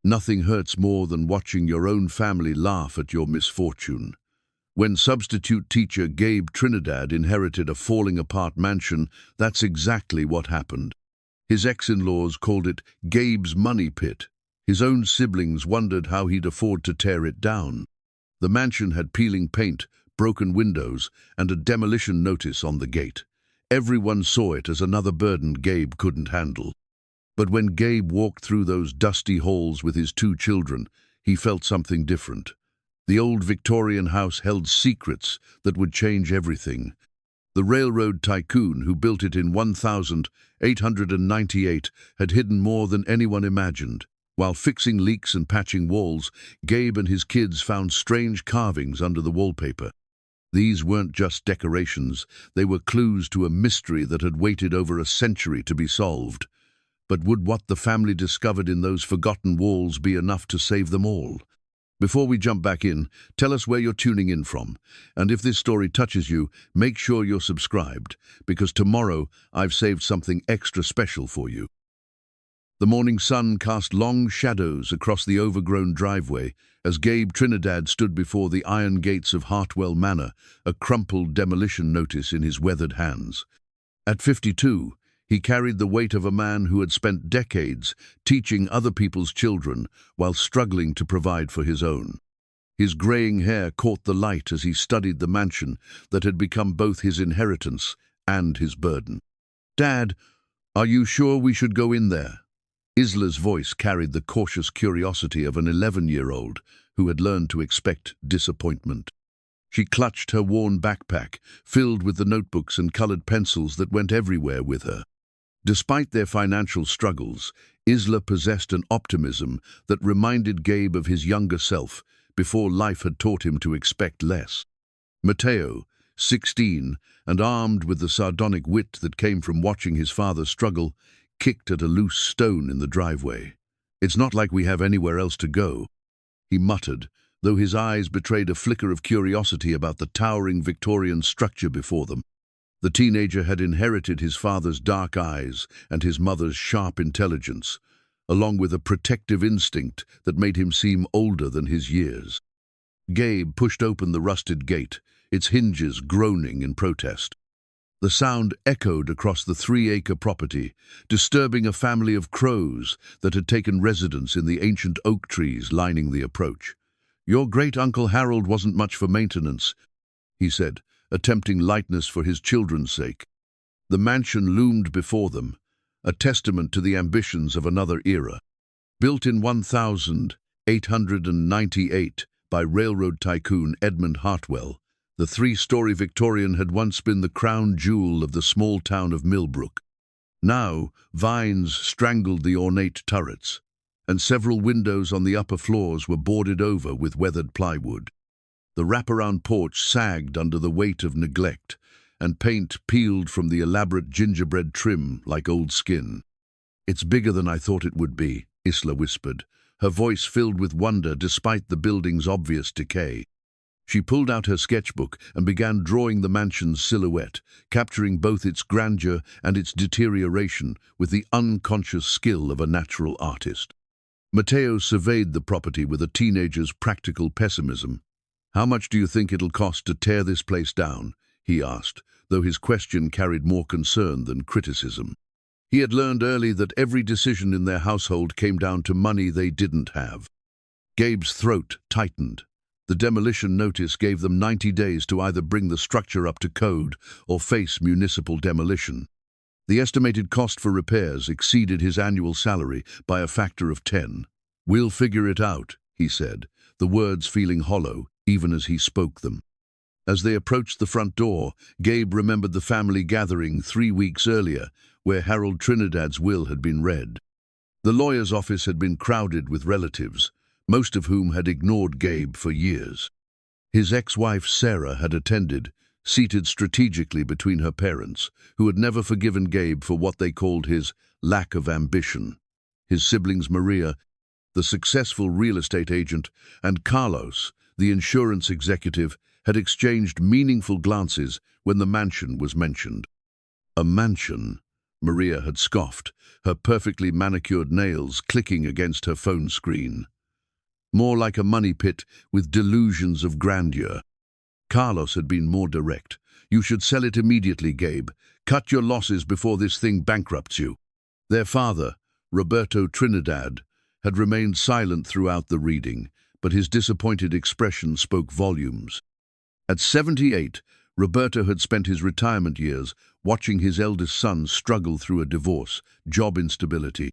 Nothing hurts more than watching your own family laugh at your misfortune. When substitute teacher Gabe Trinidad inherited a falling-apart mansion, that's exactly what happened. His ex-in-laws called it Gabe's money pit. His own siblings wondered how he'd afford to tear it down. The mansion had peeling paint, broken windows, and a demolition notice on the gate. Everyone saw it as another burden Gabe couldn't handle. But when Gabe walked through those dusty halls with his 2 children, he felt something different. The old Victorian house held secrets that would change everything. The railroad tycoon who built it in 1898 had hidden more than anyone imagined. While fixing leaks and patching walls, Gabe and his kids found strange carvings under the wallpaper. These weren't just decorations, they were clues to a mystery that had waited over a century to be solved. But would what the family discovered in those forgotten walls be enough to save them all? Before we jump back in, tell us where you're tuning in from. And if this story touches you, make sure you're subscribed, because tomorrow I've saved something extra special for you. The morning sun cast long shadows across the overgrown driveway as Gabe Trinidad stood before the iron gates of Hartwell Manor, a crumpled demolition notice in his weathered hands. At 52, he carried the weight of a man who had spent decades teaching other people's children while struggling to provide for his own. His graying hair caught the light as he studied the mansion that had become both his inheritance and his burden. "Dad, are you sure we should go in there?" Isla's voice carried the cautious curiosity of an 11-year-old who had learned to expect disappointment. She clutched her worn backpack, filled with the notebooks and colored pencils that went everywhere with her. Despite their financial struggles, Isla possessed an optimism that reminded Gabe of his younger self before life had taught him to expect less. Mateo, 16, and armed with the sardonic wit that came from watching his father struggle, kicked at a loose stone in the driveway. "It's not like we have anywhere else to go," he muttered, though his eyes betrayed a flicker of curiosity about the towering Victorian structure before them. The teenager had inherited his father's dark eyes and his mother's sharp intelligence, along with a protective instinct that made him seem older than his years. Gabe pushed open the rusted gate, its hinges groaning in protest. The sound echoed across the 3-acre property, disturbing a family of crows that had taken residence in the ancient oak trees lining the approach. "Your great-uncle Harold wasn't much for maintenance," he said, attempting lightness for his children's sake. The mansion loomed before them, a testament to the ambitions of another era. Built in 1898 by railroad tycoon Edmund Hartwell, the 3-story Victorian had once been the crown jewel of the small town of Millbrook. Now, vines strangled the ornate turrets, and several windows on the upper floors were boarded over with weathered plywood. The wraparound porch sagged under the weight of neglect, and paint peeled from the elaborate gingerbread trim like old skin. "It's bigger than I thought it would be," Isla whispered, her voice filled with wonder despite the building's obvious decay. She pulled out her sketchbook and began drawing the mansion's silhouette, capturing both its grandeur and its deterioration with the unconscious skill of a natural artist. Mateo surveyed the property with a teenager's practical pessimism. "How much do you think it'll cost to tear this place down?" he asked, though his question carried more concern than criticism. He had learned early that every decision in their household came down to money they didn't have. Gabe's throat tightened. The demolition notice gave them 90 days to either bring the structure up to code or face municipal demolition. The estimated cost for repairs exceeded his annual salary by a factor of 10. "We'll figure it out," he said, the words feeling hollow even as he spoke them. As they approached the front door, Gabe remembered the family gathering 3 weeks earlier, where Harold Trinidad's will had been read. The lawyer's office had been crowded with relatives, most of whom had ignored Gabe for years. His ex-wife Sarah had attended, seated strategically between her parents, who had never forgiven Gabe for what they called his lack of ambition. His siblings Maria, the successful real estate agent, and Carlos, the insurance executive, had exchanged meaningful glances when the mansion was mentioned. A mansion, Maria had scoffed, her perfectly manicured nails clicking against her phone screen. More like a money pit with delusions of grandeur. Carlos had been more direct. You should sell it immediately, Gabe. Cut your losses before this thing bankrupts you. Their father, Roberto Trinidad, had remained silent throughout the reading, but his disappointed expression spoke volumes. At 78, Roberto had spent his retirement years watching his eldest son struggle through a divorce, job instability,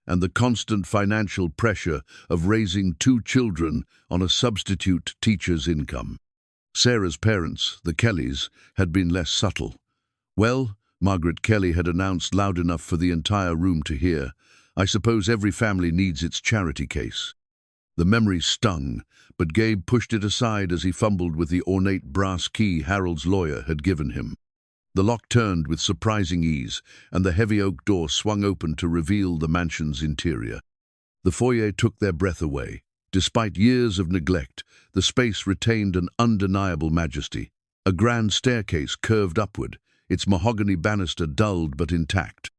and the constant financial pressure of raising 2 children on a substitute teacher's income. Sarah's parents, the Kellys, had been less subtle. "Well," Margaret Kelly had announced loud enough for the entire room to hear, "I suppose every family needs its charity case." The memory stung, but Gabe pushed it aside as he fumbled with the ornate brass key Harold's lawyer had given him. The lock turned with surprising ease, and the heavy oak door swung open to reveal the mansion's interior. The foyer took their breath away. Despite years of neglect, the space retained an undeniable majesty. A grand staircase curved upward, its mahogany banister dulled but intact.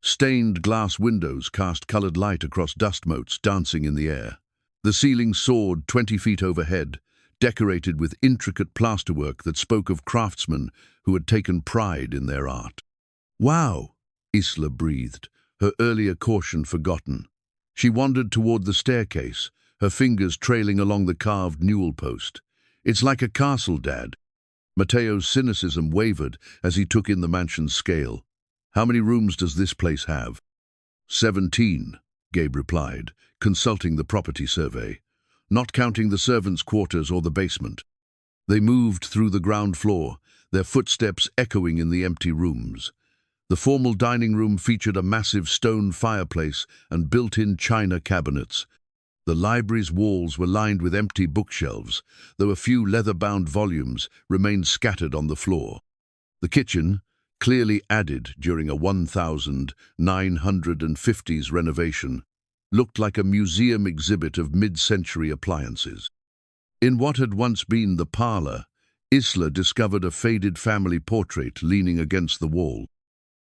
Stained glass windows cast colored light across dust motes dancing in the air. The ceiling soared 20 feet overhead, decorated with intricate plasterwork that spoke of craftsmen who had taken pride in their art. "Wow," Isla breathed, her earlier caution forgotten. She wandered toward the staircase, her fingers trailing along the carved newel post. "It's like a castle, Dad." Mateo's cynicism wavered as he took in the mansion's scale. "How many rooms does this place have?" 17, Gabe replied, consulting the property survey, not counting the servants' quarters or the basement. They moved through the ground floor, their footsteps echoing in the empty rooms. The formal dining room featured a massive stone fireplace and built-in china cabinets. The library's walls were lined with empty bookshelves, though a few leather-bound volumes remained scattered on the floor. The kitchen, clearly added during a 1950s renovation, looked like a museum exhibit of mid-century appliances. In what had once been the parlor, Isla discovered a faded family portrait leaning against the wall.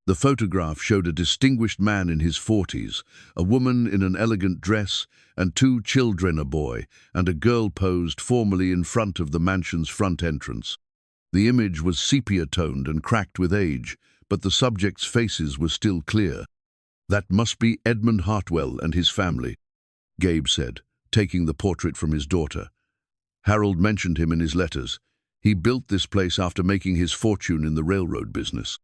The photograph showed a distinguished man in his 40s, a woman in an elegant dress, and 2 children, a boy and a girl posed formally in front of the mansion's front entrance. The image was sepia-toned and cracked with age, but the subjects' faces were still clear. "That must be Edmund Hartwell and his family," Gabe said, taking the portrait from his daughter. "Harold mentioned him in his letters. He built this place after making his fortune in the railroad business."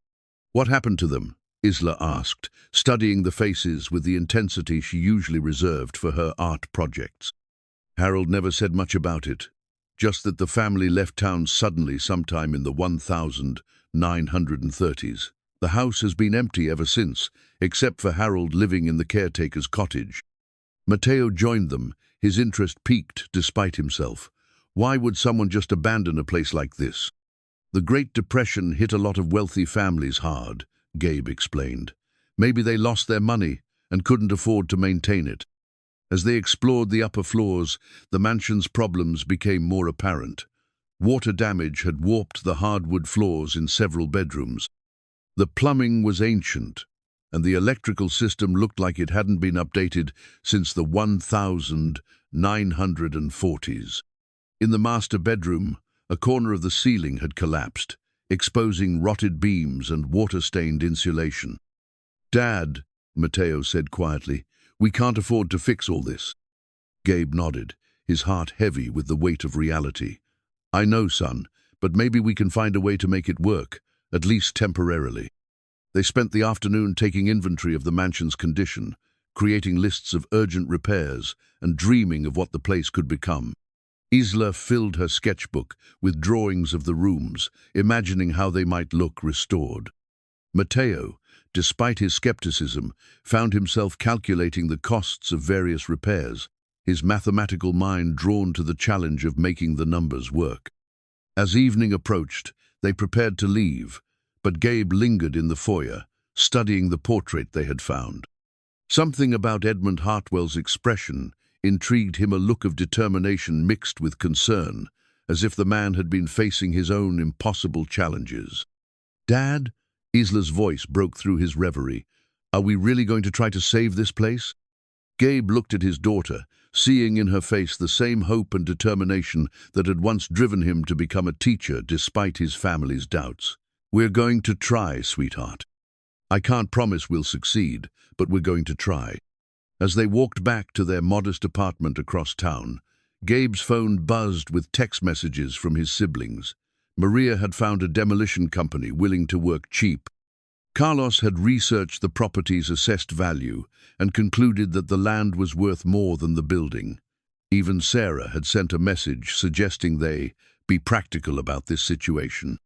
"What happened to them?" Isla asked, studying the faces with the intensity she usually reserved for her art projects. Harold never said much about it, just that the family left town suddenly sometime in the 1930s. The house has been empty ever since, except for Harold living in the caretaker's cottage. Mateo joined them, his interest piqued despite himself. Why would someone just abandon a place like this? "The Great Depression hit a lot of wealthy families hard," Gabe explained. "Maybe they lost their money and couldn't afford to maintain it." As they explored the upper floors, the mansion's problems became more apparent. Water damage had warped the hardwood floors in several bedrooms. The plumbing was ancient, and the electrical system looked like it hadn't been updated since the 1940s. In the master bedroom, a corner of the ceiling had collapsed, exposing rotted beams and water-stained insulation. "Dad," Mateo said quietly, "we can't afford to fix all this." Gabe nodded, his heart heavy with the weight of reality. "I know, son, but maybe we can find a way to make it work, at least temporarily." They spent the afternoon taking inventory of the mansion's condition, creating lists of urgent repairs and dreaming of what the place could become. Isla filled her sketchbook with drawings of the rooms, imagining how they might look restored. Mateo, despite his skepticism, found himself calculating the costs of various repairs, his mathematical mind drawn to the challenge of making the numbers work. As evening approached, they prepared to leave, but Gabe lingered in the foyer, studying the portrait they had found. Something about Edmund Hartwell's expression intrigued him, a look of determination mixed with concern, as if the man had been facing his own impossible challenges. "Dad," Isla's voice broke through his reverie. "Are we really going to try to save this place?" Gabe looked at his daughter, seeing in her face the same hope and determination that had once driven him to become a teacher despite his family's doubts. "We're going to try, sweetheart. I can't promise we'll succeed, but we're going to try." As they walked back to their modest apartment across town, Gabe's phone buzzed with text messages from his siblings. Maria had found a demolition company willing to work cheap. Carlos had researched the property's assessed value and concluded that the land was worth more than the building. Even Sarah had sent a message suggesting they be practical about this situation.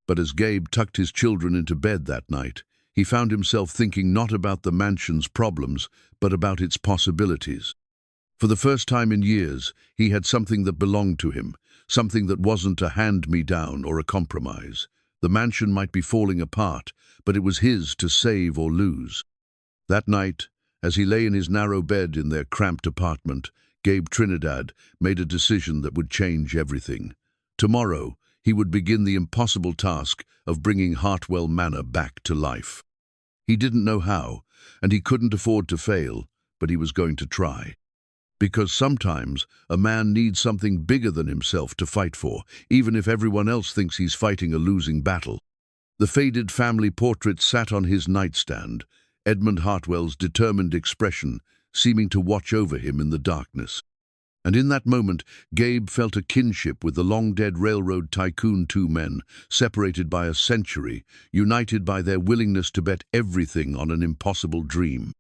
But as Gabe tucked his children into bed that night, he found himself thinking not about the mansion's problems, but about its possibilities. For the first time in years, he had something that belonged to him, something that wasn't a hand-me-down or a compromise. The mansion might be falling apart, but it was his to save or lose. That night, as he lay in his narrow bed in their cramped apartment, Gabe Trinidad made a decision that would change everything. Tomorrow, he would begin the impossible task of bringing Hartwell Manor back to life. He didn't know how, and he couldn't afford to fail, but he was going to try. Because sometimes a man needs something bigger than himself to fight for, even if everyone else thinks he's fighting a losing battle. The faded family portrait sat on his nightstand, Edmund Hartwell's determined expression seeming to watch over him in the darkness. And in that moment, Gabe felt a kinship with the long-dead railroad tycoon, two men, separated by a century, united by their willingness to bet everything on an impossible dream.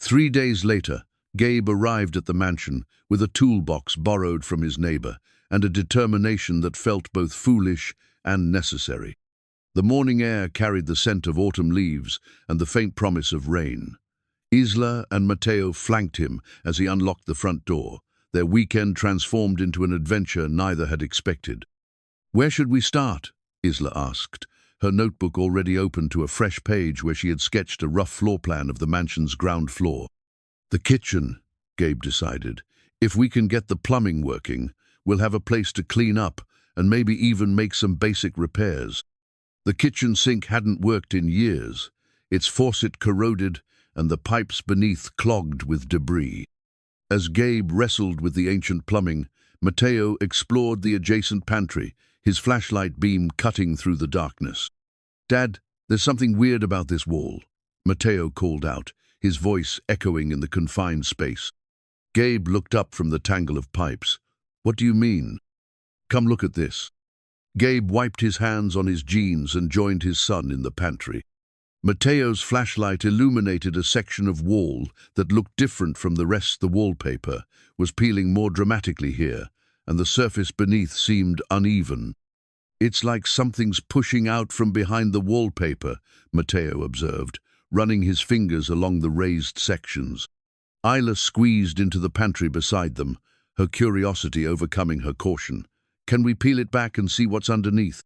3 days later, Gabe arrived at the mansion with a toolbox borrowed from his neighbor and a determination that felt both foolish and necessary. The morning air carried the scent of autumn leaves and the faint promise of rain. Isla and Mateo flanked him as he unlocked the front door, their weekend transformed into an adventure neither had expected. "Where should we start?" Isla asked, her notebook already open to a fresh page where she had sketched a rough floor plan of the mansion's ground floor. "The kitchen," Gabe decided. "If we can get the plumbing working, we'll have a place to clean up and maybe even make some basic repairs." The kitchen sink hadn't worked in years, its faucet corroded and the pipes beneath clogged with debris. As Gabe wrestled with the ancient plumbing, Mateo explored the adjacent pantry, his flashlight beam cutting through the darkness. "Dad, there's something weird about this wall," Mateo called out, his voice echoing in the confined space. Gabe looked up from the tangle of pipes. "What do you mean?" "Come look at this." Gabe wiped his hands on his jeans and joined his son in the pantry. Mateo's flashlight illuminated a section of wall that looked different from the rest. The wallpaper was peeling more dramatically here, and the surface beneath seemed uneven. "It's like something's pushing out from behind the wallpaper," Mateo observed, running his fingers along the raised sections. Isla squeezed into the pantry beside them, her curiosity overcoming her caution. "Can we peel it back and see what's underneath?"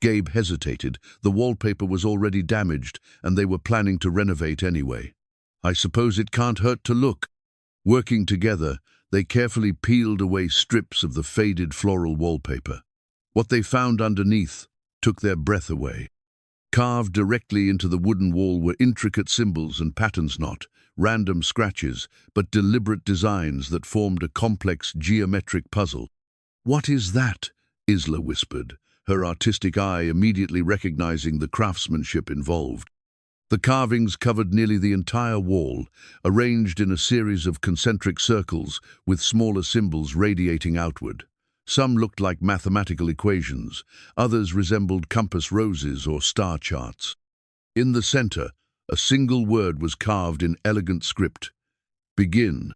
Gabe hesitated. The wallpaper was already damaged, and they were planning to renovate anyway. "I suppose it can't hurt to look." Working together, they carefully peeled away strips of the faded floral wallpaper. What they found underneath took their breath away. Carved directly into the wooden wall were intricate symbols and patterns, not random scratches, but deliberate designs that formed a complex geometric puzzle. "What is that?" Isla whispered, her artistic eye immediately recognizing the craftsmanship involved. The carvings covered nearly the entire wall, arranged in a series of concentric circles with smaller symbols radiating outward. Some looked like mathematical equations, others resembled compass roses or star charts. In the center, a single word was carved in elegant script. "Begin."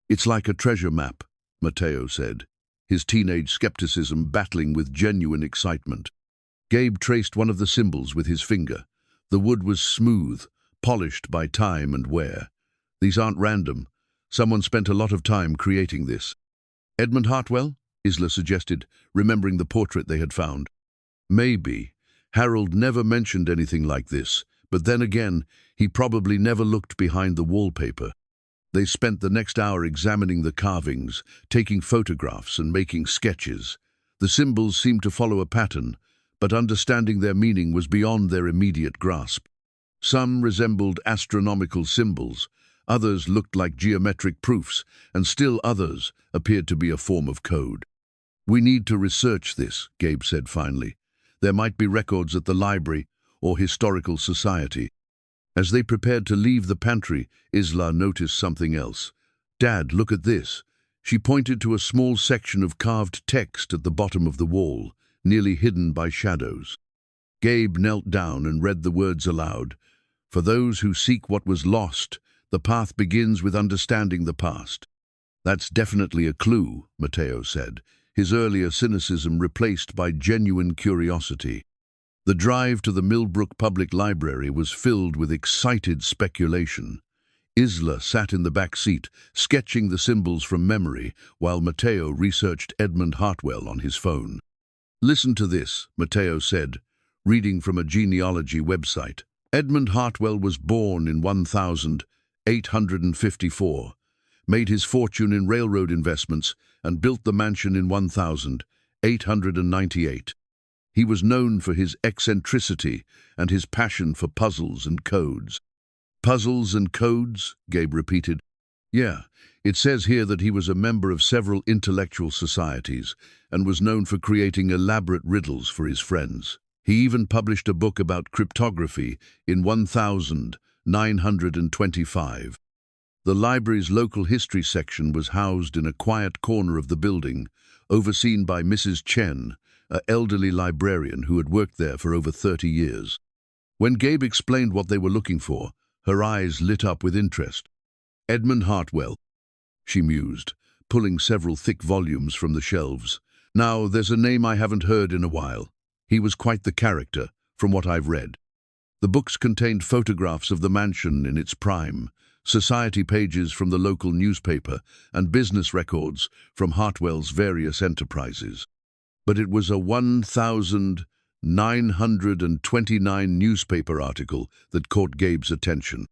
"It's like a treasure map," Mateo said, his teenage skepticism battling with genuine excitement. Gabe traced one of the symbols with his finger. The wood was smooth, polished by time and wear. "These aren't random. Someone spent a lot of time creating this." "Edmund Hartwell?" Isla suggested, remembering the portrait they had found. "Maybe. Harold never mentioned anything like this, but then again, he probably never looked behind the wallpaper." They spent the next hour examining the carvings, taking photographs and making sketches. The symbols seemed to follow a pattern, but understanding their meaning was beyond their immediate grasp. Some resembled astronomical symbols, others looked like geometric proofs, and still others appeared to be a form of code. "We need to research this," Gabe said finally. "There might be records at the library or historical society." As they prepared to leave the pantry, Isla noticed something else. "Dad, look at this." She pointed to a small section of carved text at the bottom of the wall, nearly hidden by shadows. Gabe knelt down and read the words aloud. "For those who seek what was lost, the path begins with understanding the past." "That's definitely a clue," Matteo said, his earlier cynicism replaced by genuine curiosity. The drive to the Millbrook Public Library was filled with excited speculation. Isla sat in the back seat, sketching the symbols from memory, while Matteo researched Edmund Hartwell on his phone. "Listen to this," Matteo said, reading from a genealogy website. "Edmund Hartwell was born in 1854, made his fortune in railroad investments, and built the mansion in 1898. He was known for his eccentricity and his passion for puzzles and codes." "Puzzles and codes?" Gabe repeated. "Yeah, it says here that he was a member of several intellectual societies and was known for creating elaborate riddles for his friends. He even published a book about cryptography in 1925. The library's local history section was housed in a quiet corner of the building, overseen by Mrs. Chen, an elderly librarian who had worked there for over 30 years. When Gabe explained what they were looking for, her eyes lit up with interest. "Edmund Hartwell," she mused, pulling several thick volumes from the shelves. "Now, there's a name I haven't heard in a while. He was quite the character, from what I've read." The books contained photographs of the mansion in its prime, society pages from the local newspaper, and business records from Hartwell's various enterprises. But it was a 1929 newspaper article that caught Gabe's attention.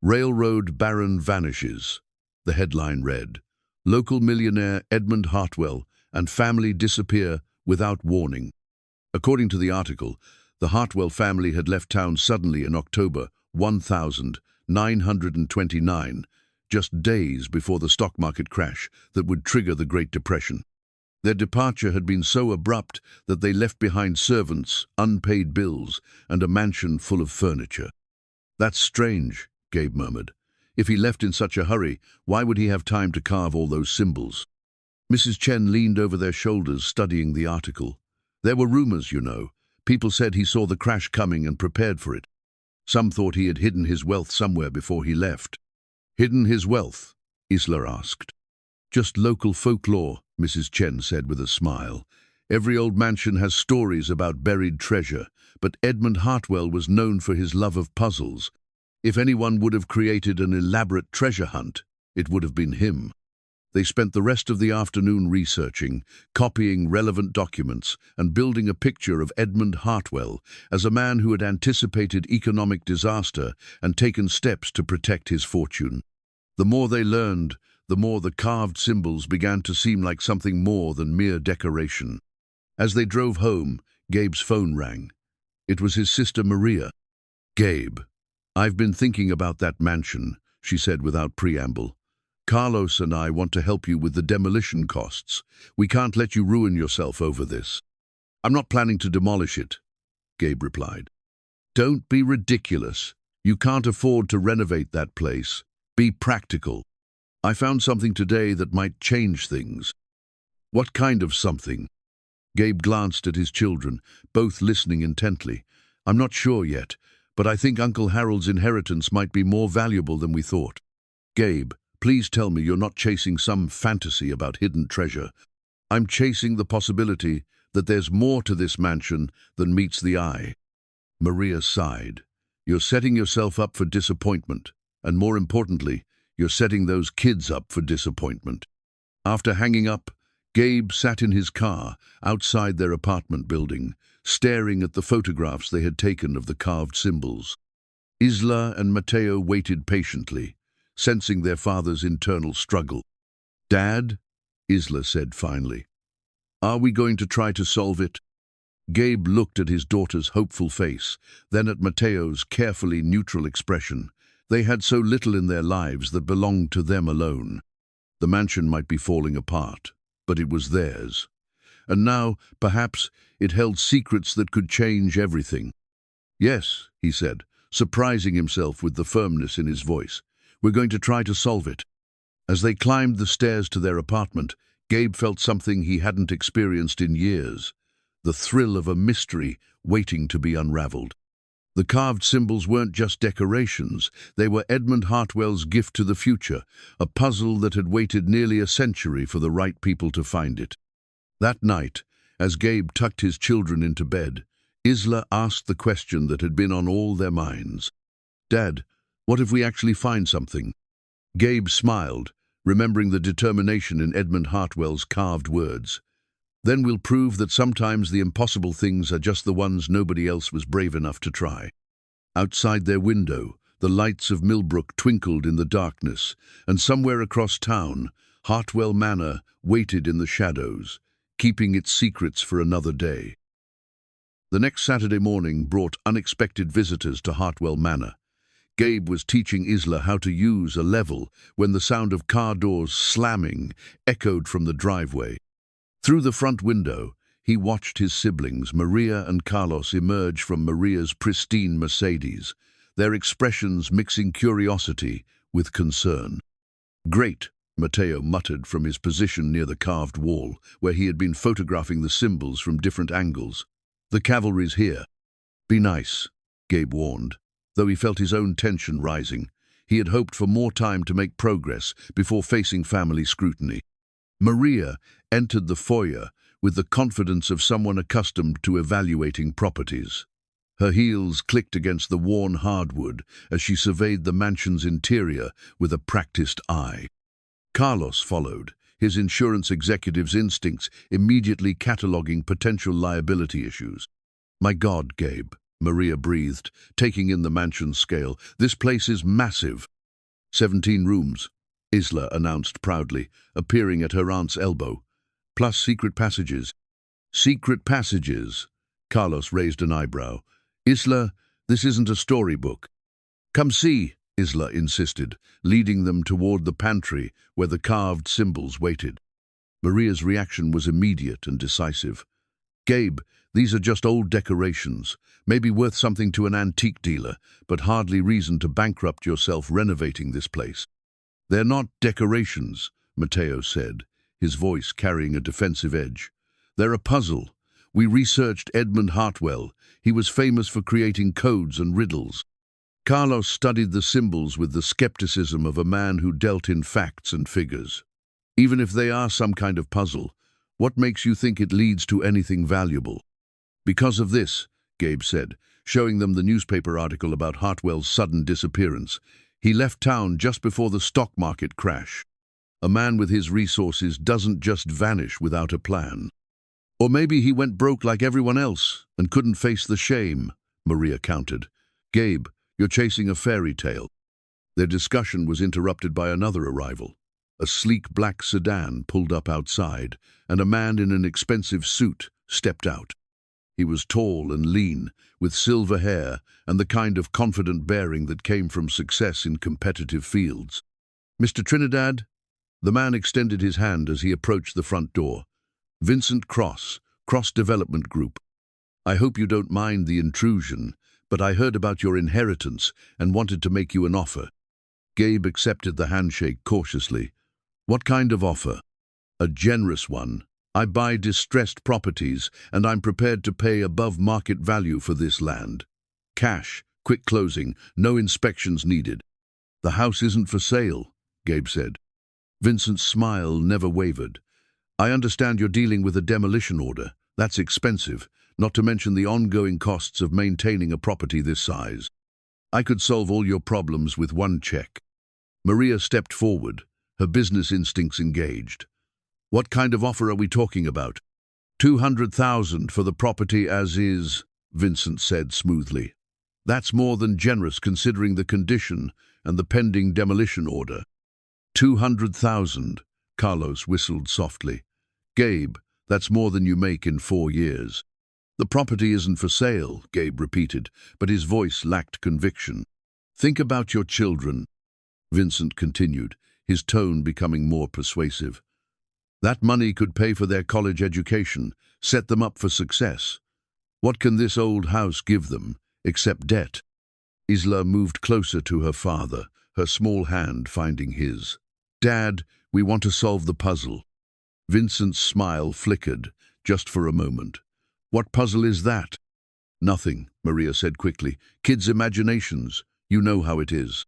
"Railroad Baron Vanishes," the headline read. "Local millionaire Edmund Hartwell and family disappear without warning." According to the article, the Hartwell family had left town suddenly in October 1929, just days before the stock market crash that would trigger the Great Depression. Their departure had been so abrupt that they left behind servants, unpaid bills, and a mansion full of furniture. "That's strange," Gabe murmured. "If he left in such a hurry, why would he have time to carve all those symbols?" Mrs. Chen leaned over their shoulders, studying the article. "There were rumors, you know. People said he saw the crash coming and prepared for it. Some thought he had hidden his wealth somewhere before he left." "Hidden his wealth?" Isla asked. "Just local folklore," Mrs. Chen said with a smile. "Every old mansion has stories about buried treasure, but Edmund Hartwell was known for his love of puzzles. If anyone would have created an elaborate treasure hunt, it would have been him." They spent the rest of the afternoon researching, copying relevant documents, and building a picture of Edmund Hartwell as a man who had anticipated economic disaster and taken steps to protect his fortune. The more they learned, the more the carved symbols began to seem like something more than mere decoration. As they drove home, Gabe's phone rang. It was his sister Maria. "Gabe, I've been thinking about that mansion," she said without preamble. "Carlos and I want to help you with the demolition costs. We can't let you ruin yourself over this." "I'm not planning to demolish it," Gabe replied. "Don't be ridiculous. You can't afford to renovate that place. Be practical. I found something today that might change things." "What kind of something?" Gabe glanced at his children, both listening intently. "I'm not sure yet, but I think Uncle Harold's inheritance might be more valuable than we thought." "Gabe, please tell me you're not chasing some fantasy about hidden treasure." "I'm chasing the possibility that there's more to this mansion than meets the eye." Maria sighed. "You're setting yourself up for disappointment, and more importantly, you're setting those kids up for disappointment." After hanging up, Gabe sat in his car outside their apartment building, staring at the photographs they had taken of the carved symbols. Isla and Matteo waited patiently, sensing their father's internal struggle. "Dad," Isla said finally, "are we going to try to solve it?" Gabe looked at his daughter's hopeful face, then at Mateo's carefully neutral expression. They had so little in their lives that belonged to them alone. The mansion might be falling apart, but it was theirs. And now, perhaps, it held secrets that could change everything. "Yes," he said, surprising himself with the firmness in his voice. "We're going to try to solve it." As they climbed the stairs to their apartment, Gabe felt something he hadn't experienced in years. The thrill of a mystery waiting to be unraveled. The carved symbols weren't just decorations, they were Edmund Hartwell's gift to the future, a puzzle that had waited nearly a century for the right people to find it. That night, as Gabe tucked his children into bed, Isla asked the question that had been on all their minds. "Dad, what if we actually find something?" Gabe smiled, remembering the determination in Edmund Hartwell's carved words. "Then we'll prove that sometimes the impossible things are just the ones nobody else was brave enough to try." Outside their window, the lights of Millbrook twinkled in the darkness, and somewhere across town, Hartwell Manor waited in the shadows, keeping its secrets for another day. The next Saturday morning brought unexpected visitors to Hartwell Manor. Gabe was teaching Isla how to use a level when the sound of car doors slamming echoed from the driveway. Through the front window, he watched his siblings, Maria and Carlos, emerge from Maria's pristine Mercedes, their expressions mixing curiosity with concern. "Great," Mateo muttered from his position near the carved wall, where he had been photographing the symbols from different angles. "The cavalry's here." "Be nice," Gabe warned. Though he felt his own tension rising, he had hoped for more time to make progress before facing family scrutiny. Maria entered the foyer with the confidence of someone accustomed to evaluating properties. Her heels clicked against the worn hardwood as she surveyed the mansion's interior with a practiced eye. Carlos followed, his insurance executive's instincts immediately cataloging potential liability issues. "My God, Gabe," Maria breathed, taking in the mansion's scale. "This place is massive." 17 rooms, Isla announced proudly, appearing at her aunt's elbow. "Plus secret passages." "Secret passages?" Carlos raised an eyebrow. "Isla, this isn't a storybook." "Come see," Isla insisted, leading them toward the pantry where the carved symbols waited. Maria's reaction was immediate and decisive. "Gabe, these are just old decorations, maybe worth something to an antique dealer, but hardly reason to bankrupt yourself renovating this place." "They're not decorations," Mateo said, his voice carrying a defensive edge. "They're a puzzle. We researched Edmund Hartwell. He was famous for creating codes and riddles." Carlos studied the symbols with the skepticism of a man who dealt in facts and figures. "Even if they are some kind of puzzle, what makes you think it leads to anything valuable?" "Because of this," Gabe said, showing them the newspaper article about Hartwell's sudden disappearance. "He left town just before the stock market crash. A man with his resources doesn't just vanish without a plan." "Or maybe he went broke like everyone else and couldn't face the shame," Maria countered. "Gabe, you're chasing a fairy tale." Their discussion was interrupted by another arrival. A sleek black sedan pulled up outside, and a man in an expensive suit stepped out. He was tall and lean, with silver hair and the kind of confident bearing that came from success in competitive fields. "Mr. Trinidad?" The man extended his hand as he approached the front door. "Vincent Cross Development Group. I hope you don't mind the intrusion, but I heard about your inheritance and wanted to make you an offer." Gabe accepted the handshake cautiously. "What kind of offer?" "A generous one. I buy distressed properties, and I'm prepared to pay above market value for this land. Cash, quick closing, no inspections needed." "The house isn't for sale," Gabe said. Vincent's smile never wavered. "I understand you're dealing with a demolition order. That's expensive, not to mention the ongoing costs of maintaining a property this size. I could solve all your problems with one check." Maria stepped forward, her business instincts engaged. "What kind of offer are we talking about?" "200,000 for the property as is," Vincent said smoothly. "That's more than generous considering the condition and the pending demolition order." 200,000, Carlos whistled softly. "Gabe, that's more than you make in 4 years." The property isn't for sale, Gabe repeated, but his voice lacked conviction. Think about your children, Vincent continued, his tone becoming more persuasive. That money could pay for their college education, set them up for success. What can this old house give them, except debt? Isla moved closer to her father, her small hand finding his. Dad, we want to solve the puzzle. Vincent's smile flickered, just for a moment. What puzzle is that? Nothing, Maria said quickly. Kids' imaginations. You know how it is.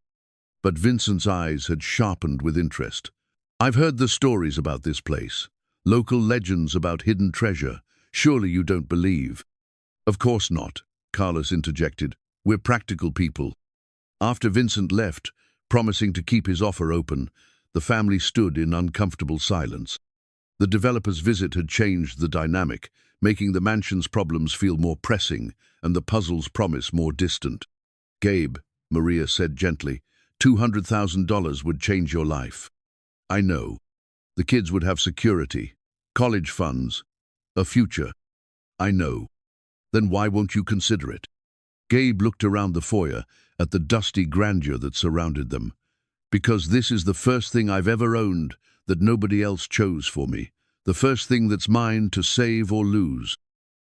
But Vincent's eyes had sharpened with interest. I've heard the stories about this place. Local legends about hidden treasure. Surely you don't believe. Of course not, Carlos interjected. We're practical people. After Vincent left, promising to keep his offer open, the family stood in uncomfortable silence. The developer's visit had changed the dynamic, making the mansion's problems feel more pressing and the puzzle's promise more distant. Gabe, Maria said gently, $200,000 would change your life. I know. The kids would have security, college funds, a future. I know. Then why won't you consider it? Gabe looked around the foyer at the dusty grandeur that surrounded them. Because this is the first thing I've ever owned that nobody else chose for me. The first thing that's mine to save or lose.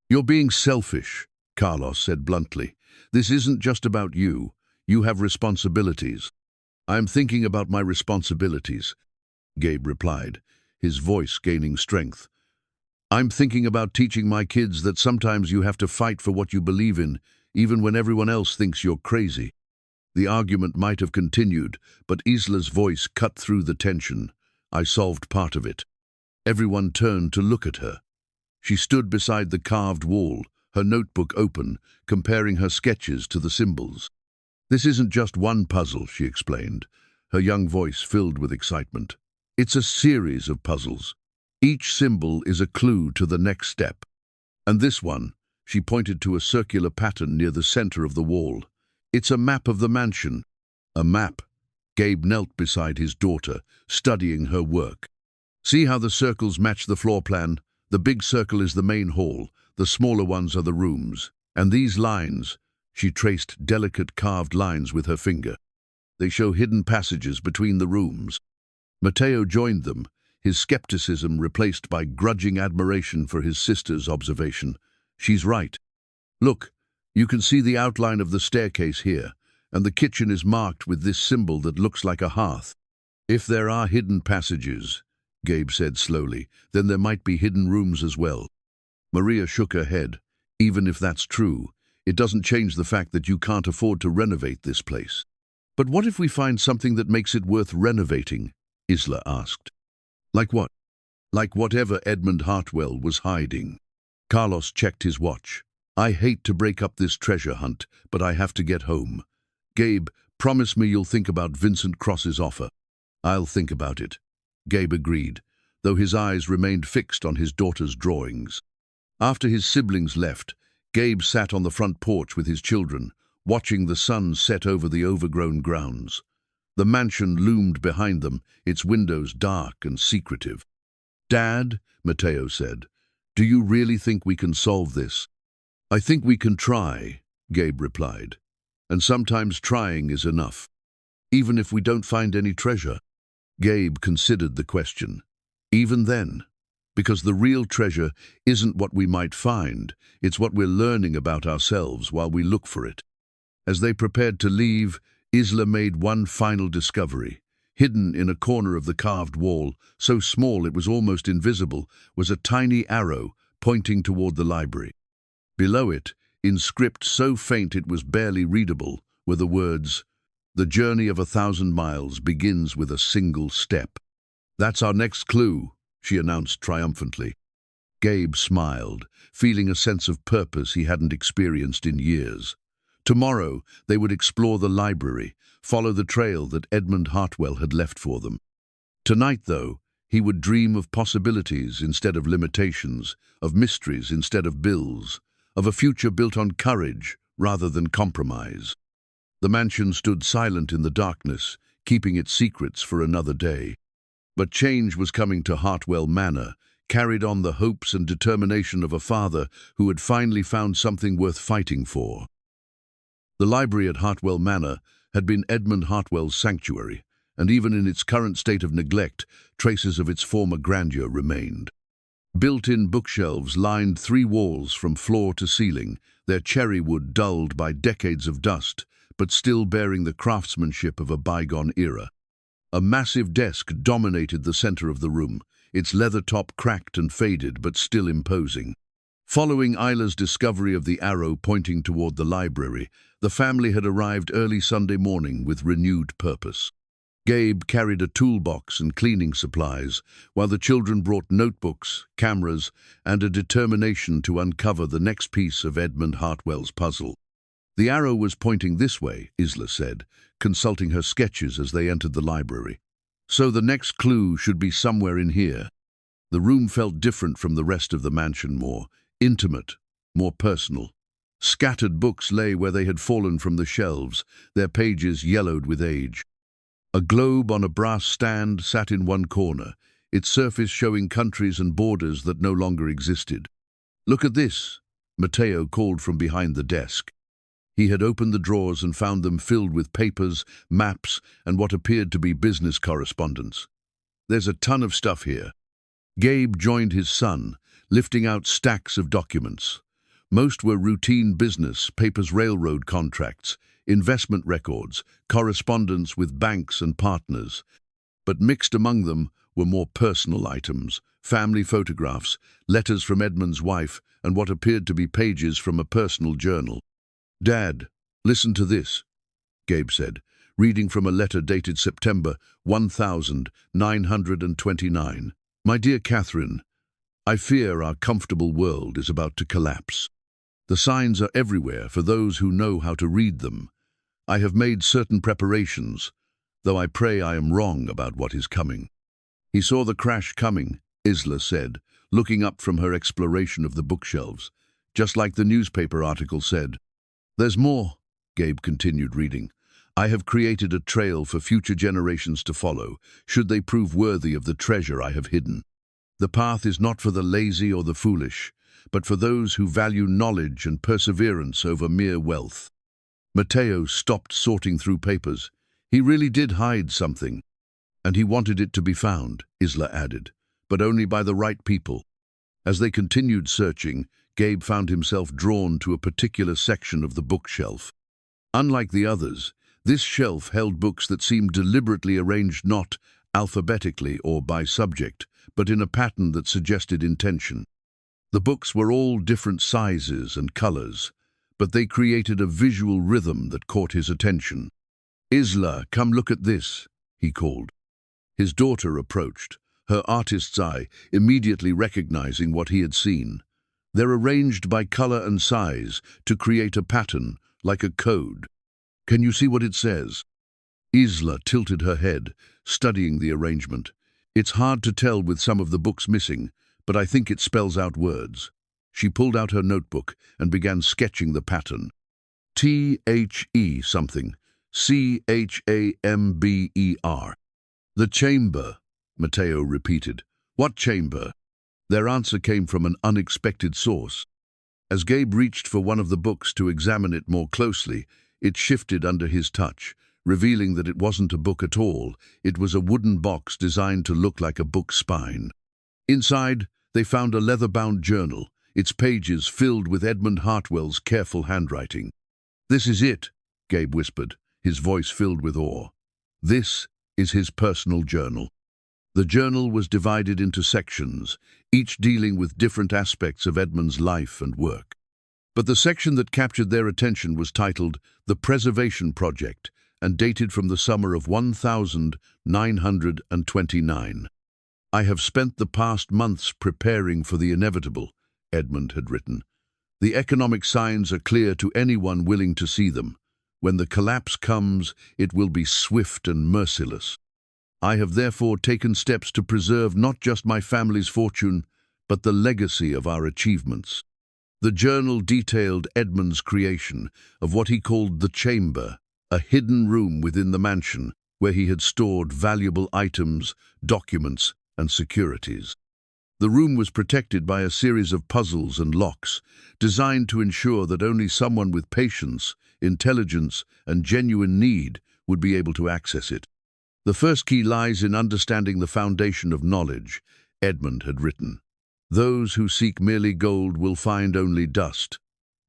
You're being selfish, Carlos said bluntly. This isn't just about you. You have responsibilities. I'm thinking about my responsibilities, Gabe replied, his voice gaining strength. I'm thinking about teaching my kids that sometimes you have to fight for what you believe in, even when everyone else thinks you're crazy. The argument might have continued, but Isla's voice cut through the tension. I solved part of it. Everyone turned to look at her. She stood beside the carved wall, her notebook open, comparing her sketches to the symbols. This isn't just one puzzle, she explained, her young voice filled with excitement. It's a series of puzzles. Each symbol is a clue to the next step. And this one, she pointed to a circular pattern near the center of the wall. It's a map of the mansion. A map. Gabe knelt beside his daughter, studying her work. See how the circles match the floor plan? The big circle is the main hall, the smaller ones are the rooms. And these lines, she traced delicate carved lines with her finger. They show hidden passages between the rooms. Mateo joined them, his skepticism replaced by grudging admiration for his sister's observation. She's right. Look, you can see the outline of the staircase here, and the kitchen is marked with this symbol that looks like a hearth. If there are hidden passages, Gabe said slowly, then there might be hidden rooms as well. Maria shook her head. Even if that's true, it doesn't change the fact that you can't afford to renovate this place. But what if we find something that makes it worth renovating? Isla asked. Like what? Like whatever Edmund Hartwell was hiding. Carlos checked his watch. I hate to break up this treasure hunt, but I have to get home. Gabe, promise me you'll think about Vincent Cross's offer. I'll think about it, Gabe agreed, though his eyes remained fixed on his daughter's drawings. After his siblings left, Gabe sat on the front porch with his children, watching the sun set over the overgrown grounds. The mansion loomed behind them, its windows dark and secretive. Dad, Mateo said, do you really think we can solve this? I think we can try, Gabe replied. And sometimes trying is enough. Even if we don't find any treasure. Gabe considered the question. Even then, because the real treasure isn't what we might find, it's what we're learning about ourselves while we look for it. As they prepared to leave, Isla made one final discovery. Hidden in a corner of the carved wall, so small it was almost invisible, was a tiny arrow pointing toward the library. Below it, in script so faint it was barely readable, were the words, "The journey of 1,000 miles begins with a single step." That's our next clue, she announced triumphantly. Gabe smiled, feeling a sense of purpose he hadn't experienced in years. Tomorrow, they would explore the library, follow the trail that Edmund Hartwell had left for them. Tonight, though, he would dream of possibilities instead of limitations, of mysteries instead of bills, of a future built on courage rather than compromise. The mansion stood silent in the darkness, keeping its secrets for another day. But change was coming to Hartwell Manor, carried on the hopes and determination of a father who had finally found something worth fighting for. The library at Hartwell Manor had been Edmund Hartwell's sanctuary, and even in its current state of neglect, traces of its former grandeur remained. Built-in bookshelves lined 3 walls from floor to ceiling, their cherry wood dulled by decades of dust, but still bearing the craftsmanship of a bygone era. A massive desk dominated the center of the room, its leather top cracked and faded but still imposing. Following Isla's discovery of the arrow pointing toward the library, the family had arrived early Sunday morning with renewed purpose. Gabe carried a toolbox and cleaning supplies, while the children brought notebooks, cameras, and a determination to uncover the next piece of Edmund Hartwell's puzzle. The arrow was pointing this way, Isla said, consulting her sketches as they entered the library. So the next clue should be somewhere in here. The room felt different from the rest of the mansion, more intimate, more personal. Scattered books lay where they had fallen from the shelves, their pages yellowed with age. A globe on a brass stand sat in one corner, its surface showing countries and borders that no longer existed. "Look at this," Matteo called from behind the desk. He had opened the drawers and found them filled with papers, maps, and what appeared to be business correspondence. "There's a ton of stuff here." Gabe joined his son, lifting out stacks of documents. Most were routine business, papers, railroad contracts, investment records, correspondence with banks and partners. But mixed among them were more personal items, family photographs, letters from Edmund's wife, and what appeared to be pages from a personal journal. "Dad, listen to this," Gabe said, reading from a letter dated September 1929. "My dear Catherine, I fear our comfortable world is about to collapse. The signs are everywhere for those who know how to read them. I have made certain preparations, though I pray I am wrong about what is coming." "He saw the crash coming," Isla said, looking up from her exploration of the bookshelves, "just like the newspaper article said." "There's more," Gabe continued reading. "I have created a trail for future generations to follow, should they prove worthy of the treasure I have hidden. The path is not for the lazy or the foolish, but for those who value knowledge and perseverance over mere wealth." Matteo stopped sorting through papers. "He really did hide something, and he wanted it to be found," Isla added, "but only by the right people." As they continued searching, Gabe found himself drawn to a particular section of the bookshelf. Unlike the others, this shelf held books that seemed deliberately arranged not alphabetically or by subject, but in a pattern that suggested intention. The books were all different sizes and colors, but they created a visual rhythm that caught his attention. "Isla, come look at this," he called. His daughter approached, her artist's eye immediately recognizing what he had seen. They're arranged by color and size to create a pattern, like a code. "Can you see what it says?" Isla tilted her head, studying the arrangement. "It's hard to tell with some of the books missing, but I think it spells out words." She pulled out her notebook and began sketching the pattern. "THE something, CHAMBER. "The chamber," Matteo repeated. "What chamber?" Their answer came from an unexpected source. As Gabe reached for one of the books to examine it more closely, it shifted under his touch, revealing that it wasn't a book at all. It was a wooden box designed to look like a book spine. Inside, they found a leather-bound journal, its pages filled with Edmund Hartwell's careful handwriting. "This is it," Gabe whispered, his voice filled with awe. "This is his personal journal." The journal was divided into sections, each dealing with different aspects of Edmund's life and work. But the section that captured their attention was titled The Preservation Project and dated from the summer of 1929. "I have spent the past months preparing for the inevitable," Edmund had written. "The economic signs are clear to anyone willing to see them. When the collapse comes, it will be swift and merciless. I have therefore taken steps to preserve not just my family's fortune, but the legacy of our achievements." The journal detailed Edmund's creation of what he called the chamber, a hidden room within the mansion where he had stored valuable items, documents, and securities. The room was protected by a series of puzzles and locks, designed to ensure that only someone with patience, intelligence, and genuine need would be able to access it. The first key lies in understanding the foundation of knowledge, Edmund had written. Those who seek merely gold will find only dust.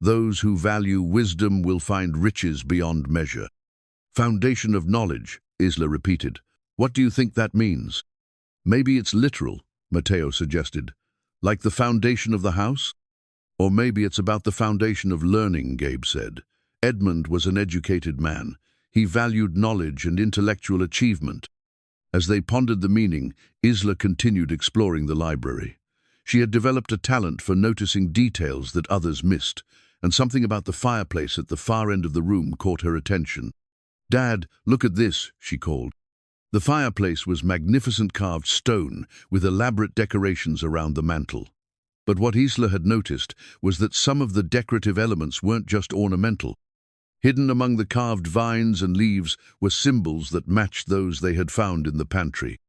Those who value wisdom will find riches beyond measure. Foundation of knowledge, Isla repeated. What do you think that means? Maybe it's literal, Matteo suggested. Like the foundation of the house? Or maybe it's about the foundation of learning, Gabe said. Edmund was an educated man. He valued knowledge and intellectual achievement. As they pondered the meaning, Isla continued exploring the library. She had developed a talent for noticing details that others missed, and something about the fireplace at the far end of the room caught her attention. "Dad, look at this," she called. The fireplace was magnificent carved stone with elaborate decorations around the mantel. But what Isla had noticed was that some of the decorative elements weren't just ornamental. Hidden among the carved vines and leaves were symbols that matched those they had found in the pantry.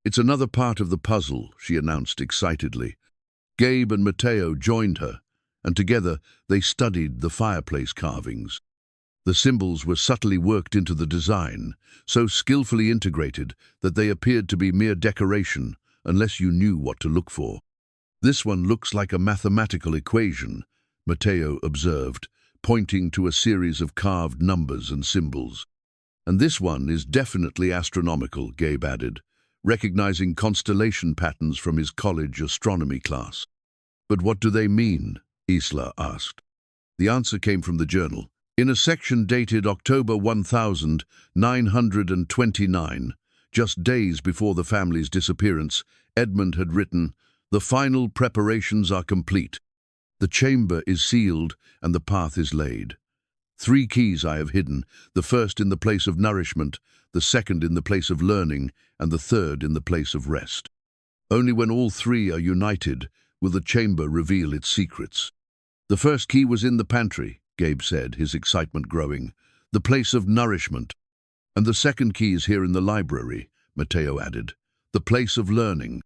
"It's another part of the puzzle," she announced excitedly. Gabe and Matteo joined her, and together they studied the fireplace carvings. The symbols were subtly worked into the design, so skillfully integrated that they appeared to be mere decoration unless you knew what to look for. "This one looks like a mathematical equation," Matteo observed, pointing to a series of carved numbers and symbols. "And this one is definitely astronomical," Gabe added, recognizing constellation patterns from his college astronomy class. "But what do they mean?" Isla asked. The answer came from the journal. In a section dated October 1929, just days before the family's disappearance, Edmund had written, "The final preparations are complete. The chamber is sealed and the path is laid. 3 keys I have hidden, the first in the place of nourishment, the second in the place of learning, and the third in the place of rest. Only when all 3 are united will the chamber reveal its secrets." "The first key was in the pantry," Gabe said, his excitement growing. "The place of nourishment. And the second key is here in the library," Matteo added. "The place of learning.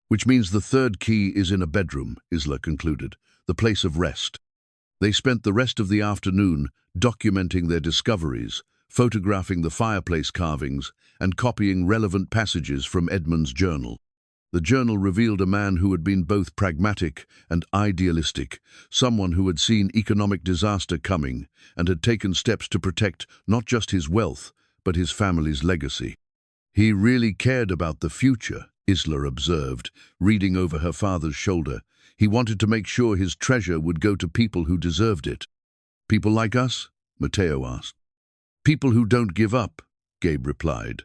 Which means the third key is in a bedroom," Isla concluded. "The place of rest." They spent the rest of the afternoon documenting their discoveries, photographing the fireplace carvings, and copying relevant passages from Edmund's journal. The journal revealed a man who had been both pragmatic and idealistic, someone who had seen economic disaster coming and had taken steps to protect not just his wealth, but his family's legacy. "He really cared about the future," Isla observed, reading over her father's shoulder. "He wanted to make sure his treasure would go to people who deserved it." "People like us?" Matteo asked. "People who don't give up," Gabe replied.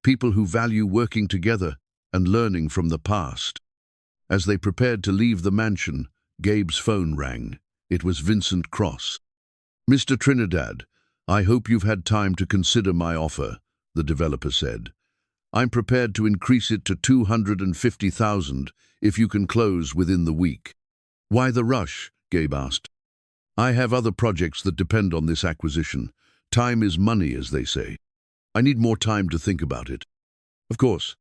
"People who value working together and learning from the past." As they prepared to leave the mansion, Gabe's phone rang. It was Vincent Cross. "Mr. Trinidad, I hope you've had time to consider my offer," the developer said. "I'm prepared to increase it to 250,000 if you can close within the week." "Why the rush?" Gabe asked. "I have other projects that depend on this acquisition. Time is money, as they say. I need more time to think about it." "Of course.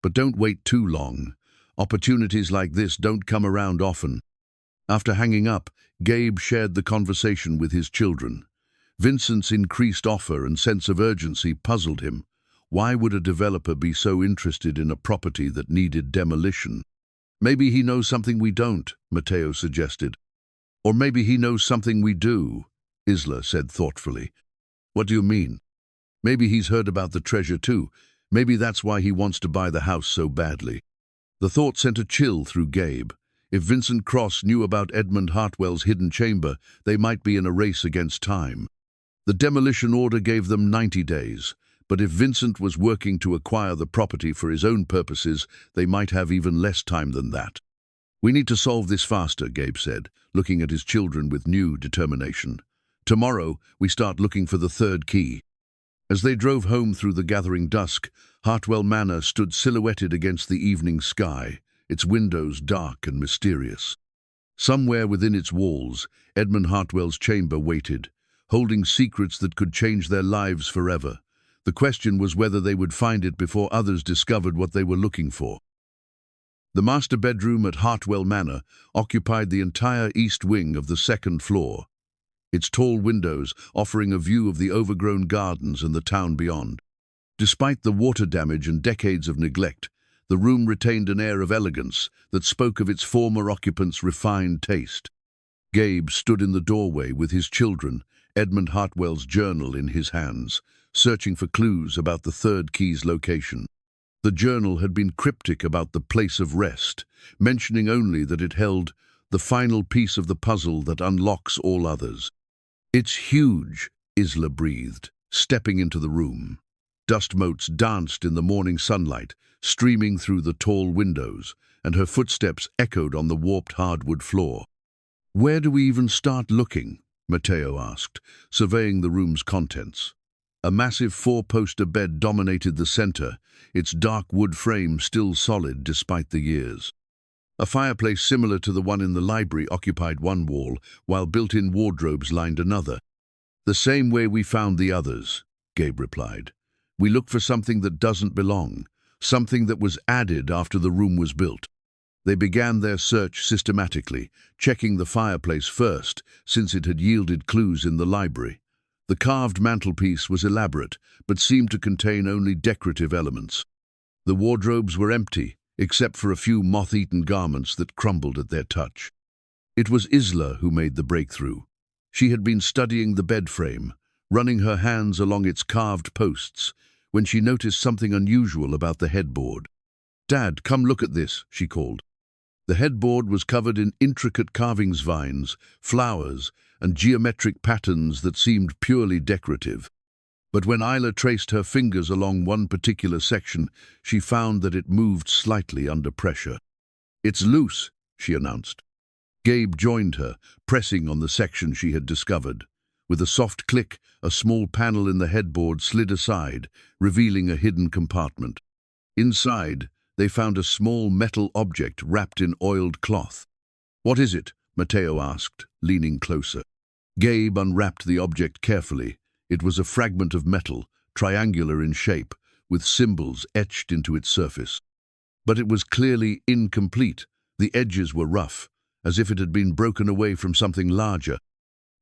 But don't wait too long. Opportunities like this don't come around often." After hanging up, Gabe shared the conversation with his children. Vincent's increased offer and sense of urgency puzzled him. Why would a developer be so interested in a property that needed demolition? "Maybe he knows something we don't," Matteo suggested. "Or maybe he knows something we do," Isla said thoughtfully. "What do you mean?" "Maybe he's heard about the treasure too. Maybe that's why he wants to buy the house so badly." The thought sent a chill through Gabe. If Vincent Cross knew about Edmund Hartwell's hidden chamber, they might be in a race against time. The demolition order gave them 90 days, but if Vincent was working to acquire the property for his own purposes, they might have even less time than that. "We need to solve this faster," Gabe said, looking at his children with new determination. "Tomorrow, we start looking for the third key." As they drove home through the gathering dusk, Hartwell Manor stood silhouetted against the evening sky, its windows dark and mysterious. Somewhere within its walls, Edmund Hartwell's chamber waited, holding secrets that could change their lives forever. The question was whether they would find it before others discovered what they were looking for. The master bedroom at Hartwell Manor occupied the entire east wing of the second floor, its tall windows offering a view of the overgrown gardens and the town beyond. Despite the water damage and decades of neglect, the room retained an air of elegance that spoke of its former occupants' refined taste. Gabe stood in the doorway with his children, Edmund Hartwell's journal in his hands, searching for clues about the third key's location. The journal had been cryptic about the place of rest, mentioning only that it held the final piece of the puzzle that unlocks all others. "It's huge," Isla breathed, stepping into the room. Dust motes danced in the morning sunlight, streaming through the tall windows, and her footsteps echoed on the warped hardwood floor. "Where do we even start looking?" Matteo asked, surveying the room's contents. A massive four-poster bed dominated the center, its dark wood frame still solid despite the years. A fireplace similar to the one in the library occupied one wall, while built-in wardrobes lined another. "The same way we found the others," Gabe replied. "We look for something that doesn't belong, something that was added after the room was built." They began their search systematically, checking the fireplace first, since it had yielded clues in the library. The carved mantelpiece was elaborate, but seemed to contain only decorative elements. The wardrobes were empty, except for a few moth-eaten garments that crumbled at their touch. It was Isla who made the breakthrough. She had been studying the bed frame, running her hands along its carved posts, when she noticed something unusual about the headboard. "Dad, come look at this," she called. The headboard was covered in intricate carvings, vines, flowers, and geometric patterns that seemed purely decorative. But when Isla traced her fingers along one particular section, she found that it moved slightly under pressure. "It's loose," she announced. Gabe joined her, pressing on the section she had discovered. With a soft click, a small panel in the headboard slid aside, revealing a hidden compartment. Inside, they found a small metal object wrapped in oiled cloth. "What is it?" Matteo asked, leaning closer. Gabe unwrapped the object carefully. It was a fragment of metal, triangular in shape, with symbols etched into its surface. But it was clearly incomplete. The edges were rough, as if it had been broken away from something larger.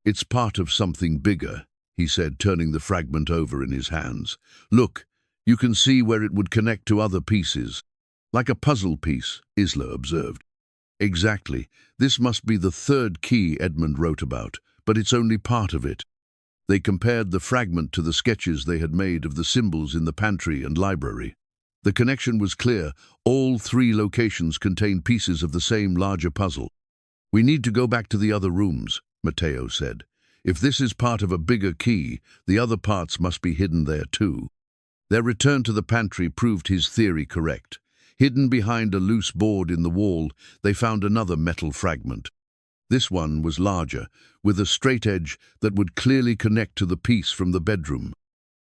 "It's part of something bigger," he said, turning the fragment over in his hands. "Look, you can see where it would connect to other pieces." "Like a puzzle piece," Isla observed. "Exactly. This must be the third key Edmund wrote about, but it's only part of it." They compared the fragment to the sketches they had made of the symbols in the pantry and library. The connection was clear. All three locations contained pieces of the same larger puzzle. "We need to go back to the other rooms," Matteo said. "If this is part of a bigger key, the other parts must be hidden there too." Their return to the pantry proved his theory correct. Hidden behind a loose board in the wall, they found another metal fragment. This one was larger, with a straight edge that would clearly connect to the piece from the bedroom.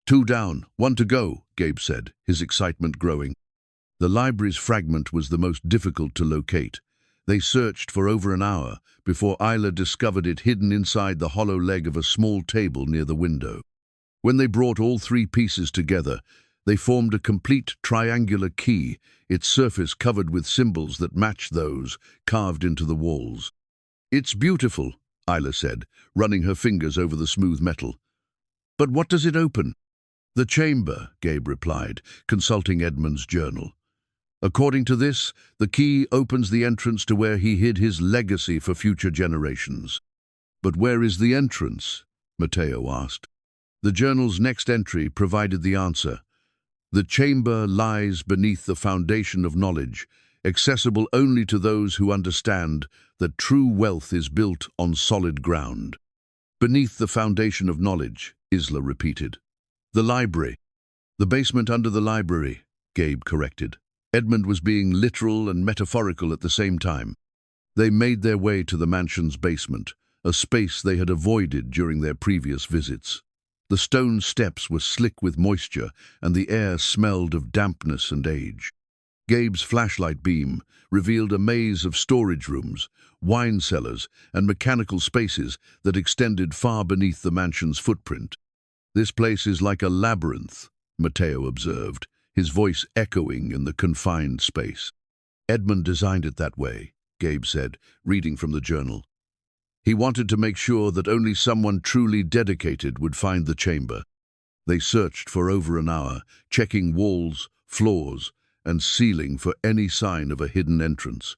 "Two down, one to go," Gabe said, his excitement growing. The library's fragment was the most difficult to locate. They searched for over an hour before Isla discovered it hidden inside the hollow leg of a small table near the window. When they brought all three pieces together, they formed a complete triangular key, its surface covered with symbols that matched those carved into the walls. "It's beautiful," Isla said, running her fingers over the smooth metal. "But what does it open?" "The chamber," Gabe replied, consulting Edmund's journal. "According to this, the key opens the entrance to where he hid his legacy for future generations." "But where is the entrance?" Matteo asked. The journal's next entry provided the answer. "The chamber lies beneath the foundation of knowledge, accessible only to those who understand that true wealth is built on solid ground." "Beneath the foundation of knowledge," Isla repeated. "The library." "The basement under the library," Gabe corrected. Edmund was being literal and metaphorical at the same time. They made their way to the mansion's basement, a space they had avoided during their previous visits. The stone steps were slick with moisture, and the air smelled of dampness and age. Gabe's flashlight beam revealed a maze of storage rooms, wine cellars, and mechanical spaces that extended far beneath the mansion's footprint. "This place is like a labyrinth," Matteo observed, his voice echoing in the confined space. Edmund designed it that way, Gabe said, reading from the journal. He wanted to make sure that only someone truly dedicated would find the chamber. They searched for over an hour, checking walls, floors, and ceiling for any sign of a hidden entrance.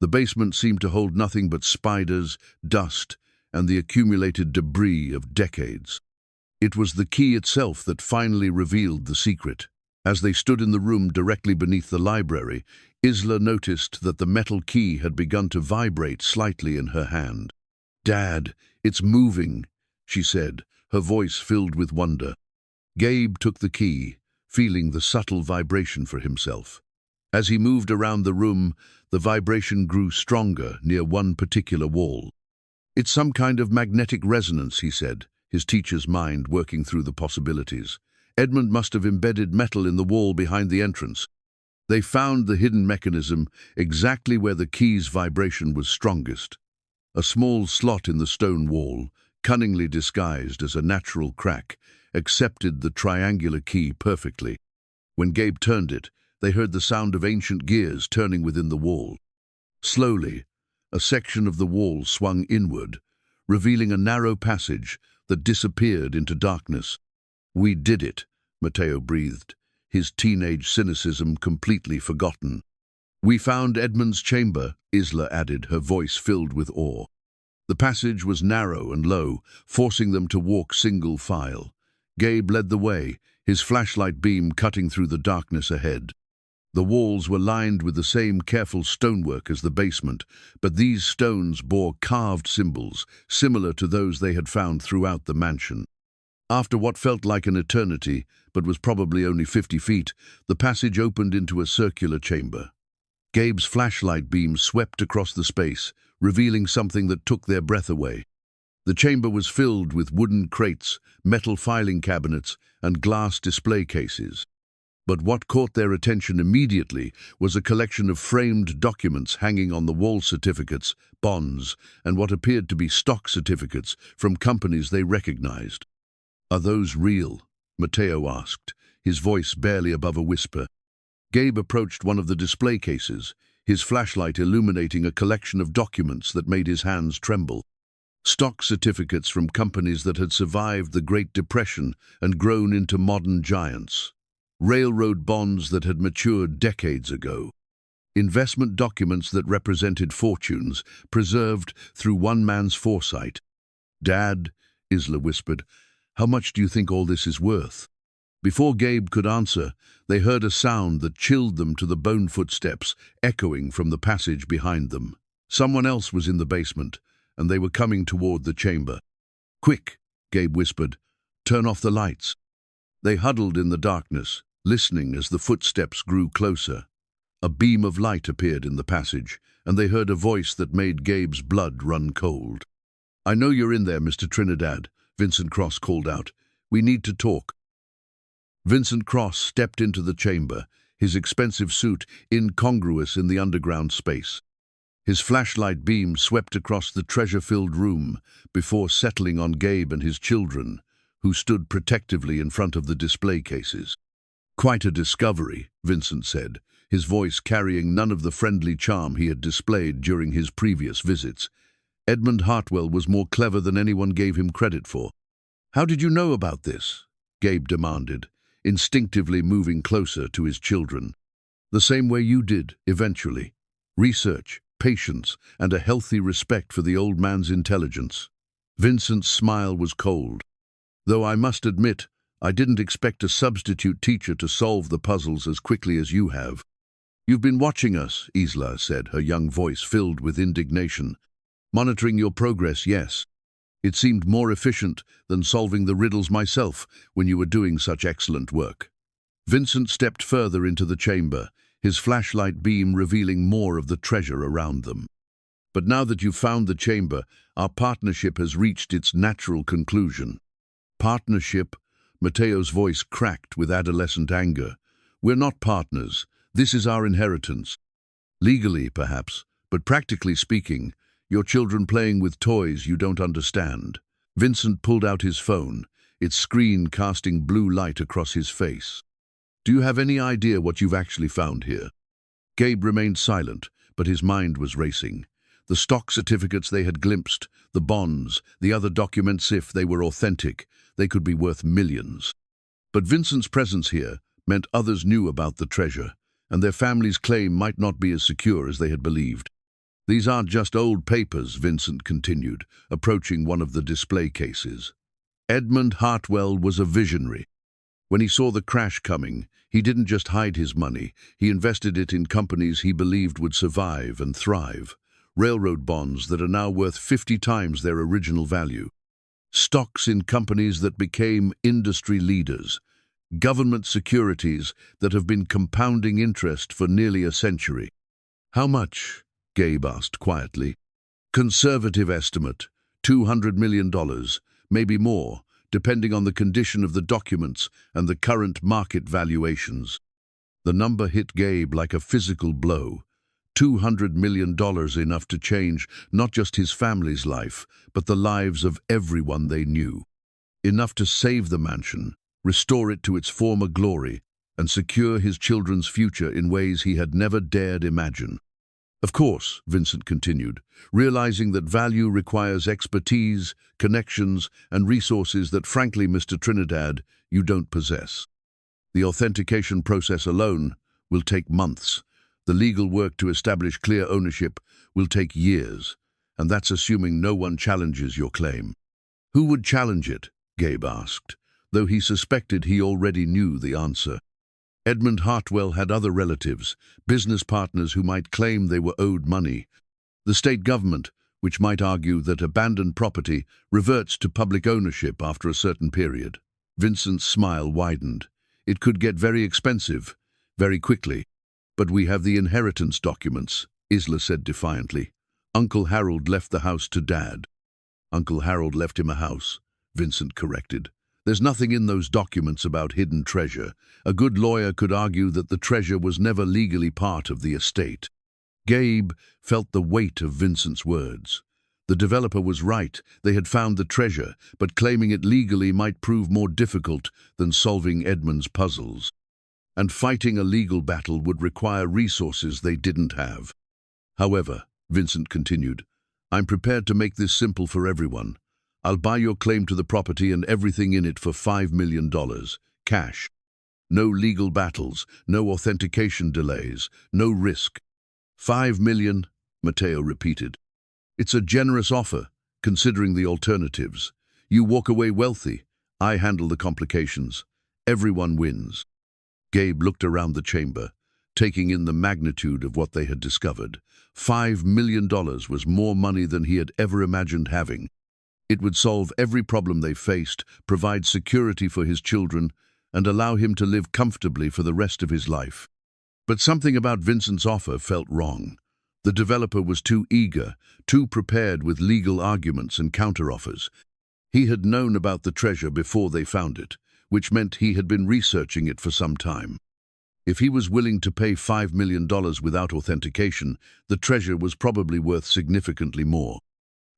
The basement seemed to hold nothing but spiders, dust, and the accumulated debris of decades. It was the key itself that finally revealed the secret. As they stood in the room directly beneath the library, Isla noticed that the metal key had begun to vibrate slightly in her hand. "Dad, it's moving," she said, her voice filled with wonder. Gabe took the key, feeling the subtle vibration for himself. As he moved around the room, the vibration grew stronger near one particular wall. "It's some kind of magnetic resonance," he said, his teacher's mind working through the possibilities. Edmund must have embedded metal in the wall behind the entrance. They found the hidden mechanism exactly where the key's vibration was strongest. A small slot in the stone wall, cunningly disguised as a natural crack, accepted the triangular key perfectly. When Gabe turned it, they heard the sound of ancient gears turning within the wall. Slowly, a section of the wall swung inward, revealing a narrow passage that disappeared into darkness. "We did it," Matteo breathed, his teenage cynicism completely forgotten. "We found Edmund's chamber," Isla added, her voice filled with awe. The passage was narrow and low, forcing them to walk single file. Gabe led the way, his flashlight beam cutting through the darkness ahead. The walls were lined with the same careful stonework as the basement, but these stones bore carved symbols, similar to those they had found throughout the mansion. After what felt like an eternity, but was probably only 50 feet, the passage opened into a circular chamber. Gabe's flashlight beam swept across the space, revealing something that took their breath away. The chamber was filled with wooden crates, metal filing cabinets, and glass display cases. But what caught their attention immediately was a collection of framed documents hanging on the wall: certificates, bonds, and what appeared to be stock certificates from companies they recognized. "Are those real?" Matteo asked, his voice barely above a whisper. Gabe approached one of the display cases, his flashlight illuminating a collection of documents that made his hands tremble. Stock certificates from companies that had survived the Great Depression and grown into modern giants. Railroad bonds that had matured decades ago. Investment documents that represented fortunes, preserved through one man's foresight. "Dad," Isla whispered, "how much do you think all this is worth?" Before Gabe could answer, they heard a sound that chilled them to the bone footsteps, echoing from the passage behind them. Someone else was in the basement, and they were coming toward the chamber. "Quick," Gabe whispered, "turn off the lights." They huddled in the darkness, listening as the footsteps grew closer. A beam of light appeared in the passage, and they heard a voice that made Gabe's blood run cold. "I know you're in there, Mr. Trinidad," Vincent Cross called out. "We need to talk." Vincent Cross stepped into the chamber, his expensive suit incongruous in the underground space. His flashlight beam swept across the treasure-filled room before settling on Gabe and his children, who stood protectively in front of the display cases. "Quite a discovery," Vincent said, his voice carrying none of the friendly charm he had displayed during his previous visits. Edmund Hartwell was more clever than anyone gave him credit for. "How did you know about this?" Gabe demanded, instinctively moving closer to his children. "The same way you did, eventually. Research, patience, and a healthy respect for the old man's intelligence." Vincent's smile was cold. "Though I must admit, I didn't expect a substitute teacher to solve the puzzles as quickly as you have." "You've been watching us," Isla said, her young voice filled with indignation. "Monitoring your progress, yes. It seemed more efficient than solving the riddles myself when you were doing such excellent work." Vincent stepped further into the chamber, his flashlight beam revealing more of the treasure around them. "But now that you've found the chamber, our partnership has reached its natural conclusion." "Partnership?" Matteo's voice cracked with adolescent anger. "We're not partners. This is our inheritance. Legally, perhaps, but practically speaking, your children playing with toys you don't understand." Vincent pulled out his phone, its screen casting blue light across his face. "Do you have any idea what you've actually found here?" Gabe remained silent, but his mind was racing. The stock certificates they had glimpsed, the bonds, the other documents, if they were authentic, they could be worth millions. But Vincent's presence here meant others knew about the treasure, and their family's claim might not be as secure as they had believed. "These aren't just old papers," Vincent continued, approaching one of the display cases. Edmund Hartwell was a visionary. When he saw the crash coming, he didn't just hide his money, he invested it in companies he believed would survive and thrive. Railroad bonds that are now worth 50 times their original value. Stocks in companies that became industry leaders. Government securities that have been compounding interest for nearly a century. "How much?" Gabe asked quietly. "Conservative estimate, $200 million, maybe more, depending on the condition of the documents and the current market valuations." The number hit Gabe like a physical blow. $200 million, enough to change not just his family's life, but the lives of everyone they knew. Enough to save the mansion, restore it to its former glory, and secure his children's future in ways he had never dared imagine. "Of course," Vincent continued, realizing that value requires expertise, connections, and resources that, frankly, Mr. Trinidad, you don't possess. The authentication process alone will take months. The legal work to establish clear ownership will take years, and that's assuming no one challenges your claim." "Who would challenge it?" Gabe asked, though he suspected he already knew the answer. Edmund Hartwell had other relatives, business partners who might claim they were owed money. The state government, which might argue that abandoned property reverts to public ownership after a certain period. Vincent's smile widened. "It could get very expensive, very quickly." "But we have the inheritance documents," Isla said defiantly. "Uncle Harold left the house to Dad." "Uncle Harold left him a house," Vincent corrected. "There's nothing in those documents about hidden treasure. A good lawyer could argue that the treasure was never legally part of the estate." Gabe felt the weight of Vincent's words. The developer was right. They had found the treasure, but claiming it legally might prove more difficult than solving Edmund's puzzles. And fighting a legal battle would require resources they didn't have. "However," Vincent continued, "I'm prepared to make this simple for everyone. I'll buy your claim to the property and everything in it for $5 million, cash. No legal battles, no authentication delays, no risk." "5 million, Matteo repeated. "It's a generous offer, considering the alternatives. You walk away wealthy. I handle the complications. Everyone wins." Gabe looked around the chamber, taking in the magnitude of what they had discovered. $5 million was more money than he had ever imagined having. It would solve every problem they faced, provide security for his children, and allow him to live comfortably for the rest of his life. But something about Vincent's offer felt wrong. The developer was too eager, too prepared with legal arguments and counteroffers. He had known about the treasure before they found it, which meant he had been researching it for some time. If he was willing to pay $5 million without authentication, the treasure was probably worth significantly more.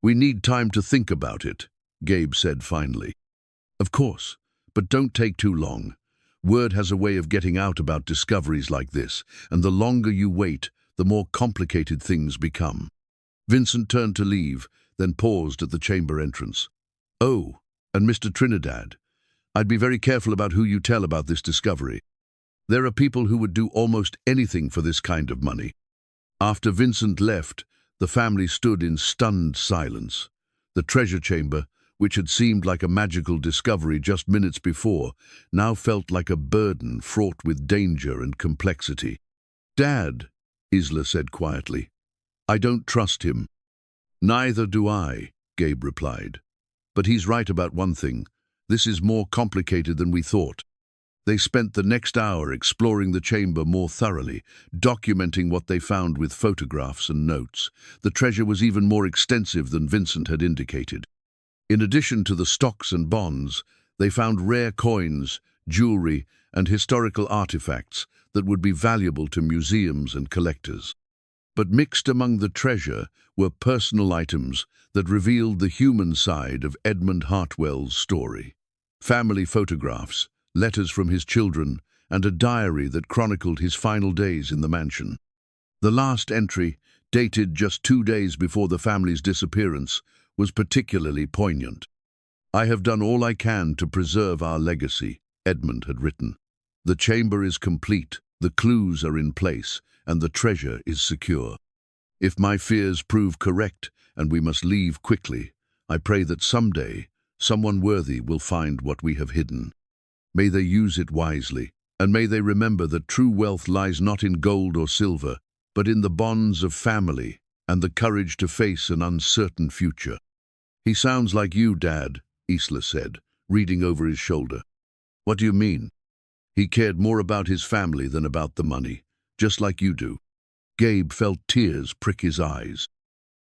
"We need time to think about it," Gabe said finally. "Of course, but don't take too long. Word has a way of getting out about discoveries like this, and the longer you wait, the more complicated things become." Vincent turned to leave, then paused at the chamber entrance. "Oh, and Mr. Trinidad, I'd be very careful about who you tell about this discovery. There are people who would do almost anything for this kind of money." After Vincent left, the family stood in stunned silence. The treasure chamber, which had seemed like a magical discovery just minutes before, now felt like a burden fraught with danger and complexity. "Dad," Isla said quietly, "I don't trust him." "Neither do I," Gabe replied. "But he's right about one thing. This is more complicated than we thought." They spent the next hour exploring the chamber more thoroughly, documenting what they found with photographs and notes. The treasure was even more extensive than Vincent had indicated. In addition to the stocks and bonds, they found rare coins, jewelry, and historical artifacts that would be valuable to museums and collectors. But mixed among the treasure were personal items that revealed the human side of Edmund Hartwell's story. Family photographs, letters from his children, and a diary that chronicled his final days in the mansion. The last entry, dated just 2 days before the family's disappearance, was particularly poignant. "I have done all I can to preserve our legacy," Edmund had written. "The chamber is complete, the clues are in place, and the treasure is secure. If my fears prove correct, and we must leave quickly, I pray that someday someone worthy will find what we have hidden. May they use it wisely, and may they remember that true wealth lies not in gold or silver, but in the bonds of family and the courage to face an uncertain future." "He sounds like you, Dad," Isla said, reading over his shoulder. "What do you mean?" "He cared more about his family than about the money, just like you do." Gabe felt tears prick his eyes.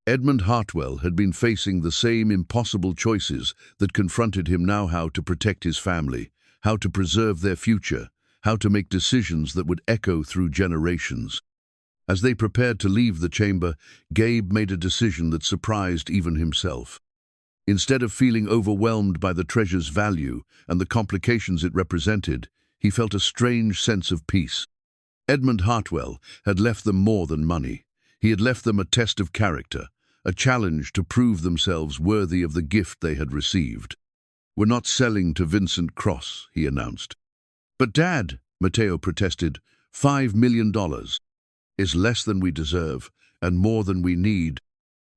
Edmund Hartwell had been facing the same impossible choices that confronted him now: how to protect his family, how to preserve their future, how to make decisions that would echo through generations. As they prepared to leave the chamber, Gabe made a decision that surprised even himself. Instead of feeling overwhelmed by the treasure's value and the complications it represented, he felt a strange sense of peace. Edmund Hartwell had left them more than money. He had left them a test of character, a challenge to prove themselves worthy of the gift they had received. "We're not selling to Vincent Cross," he announced. "But Dad," Matteo protested, $5 million is less than we deserve and more than we need."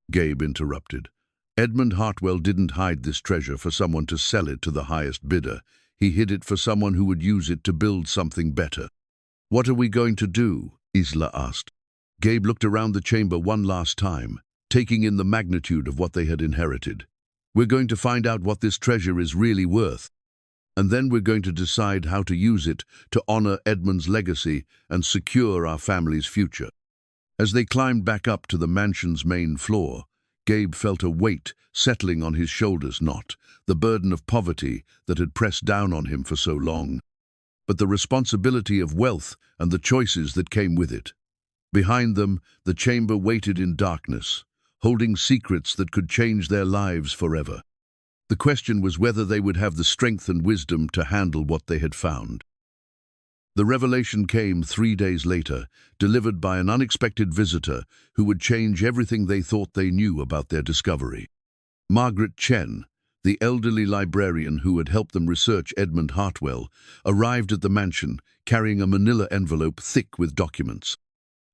Gabe interrupted. Edmund Hartwell didn't hide this treasure for someone to sell it to the highest bidder. He hid it for someone who would use it to build something better. "What are we going to do?" Isla asked. Gabe looked around the chamber one last time, taking in the magnitude of what they had inherited. "We're going to find out what this treasure is really worth, and then we're going to decide how to use it to honor Edmund's legacy and secure our family's future." As they climbed back up to the mansion's main floor, Gabe felt a weight settling on his shoulders, not the burden of poverty that had pressed down on him for so long, but the responsibility of wealth and the choices that came with it. Behind them, the chamber waited in darkness, holding secrets that could change their lives forever. The question was whether they would have the strength and wisdom to handle what they had found. The revelation came 3 days later, delivered by an unexpected visitor who would change everything they thought they knew about their discovery. Margaret Chen, the elderly librarian who had helped them research Edmund Hartwell, arrived at the mansion carrying a manila envelope thick with documents.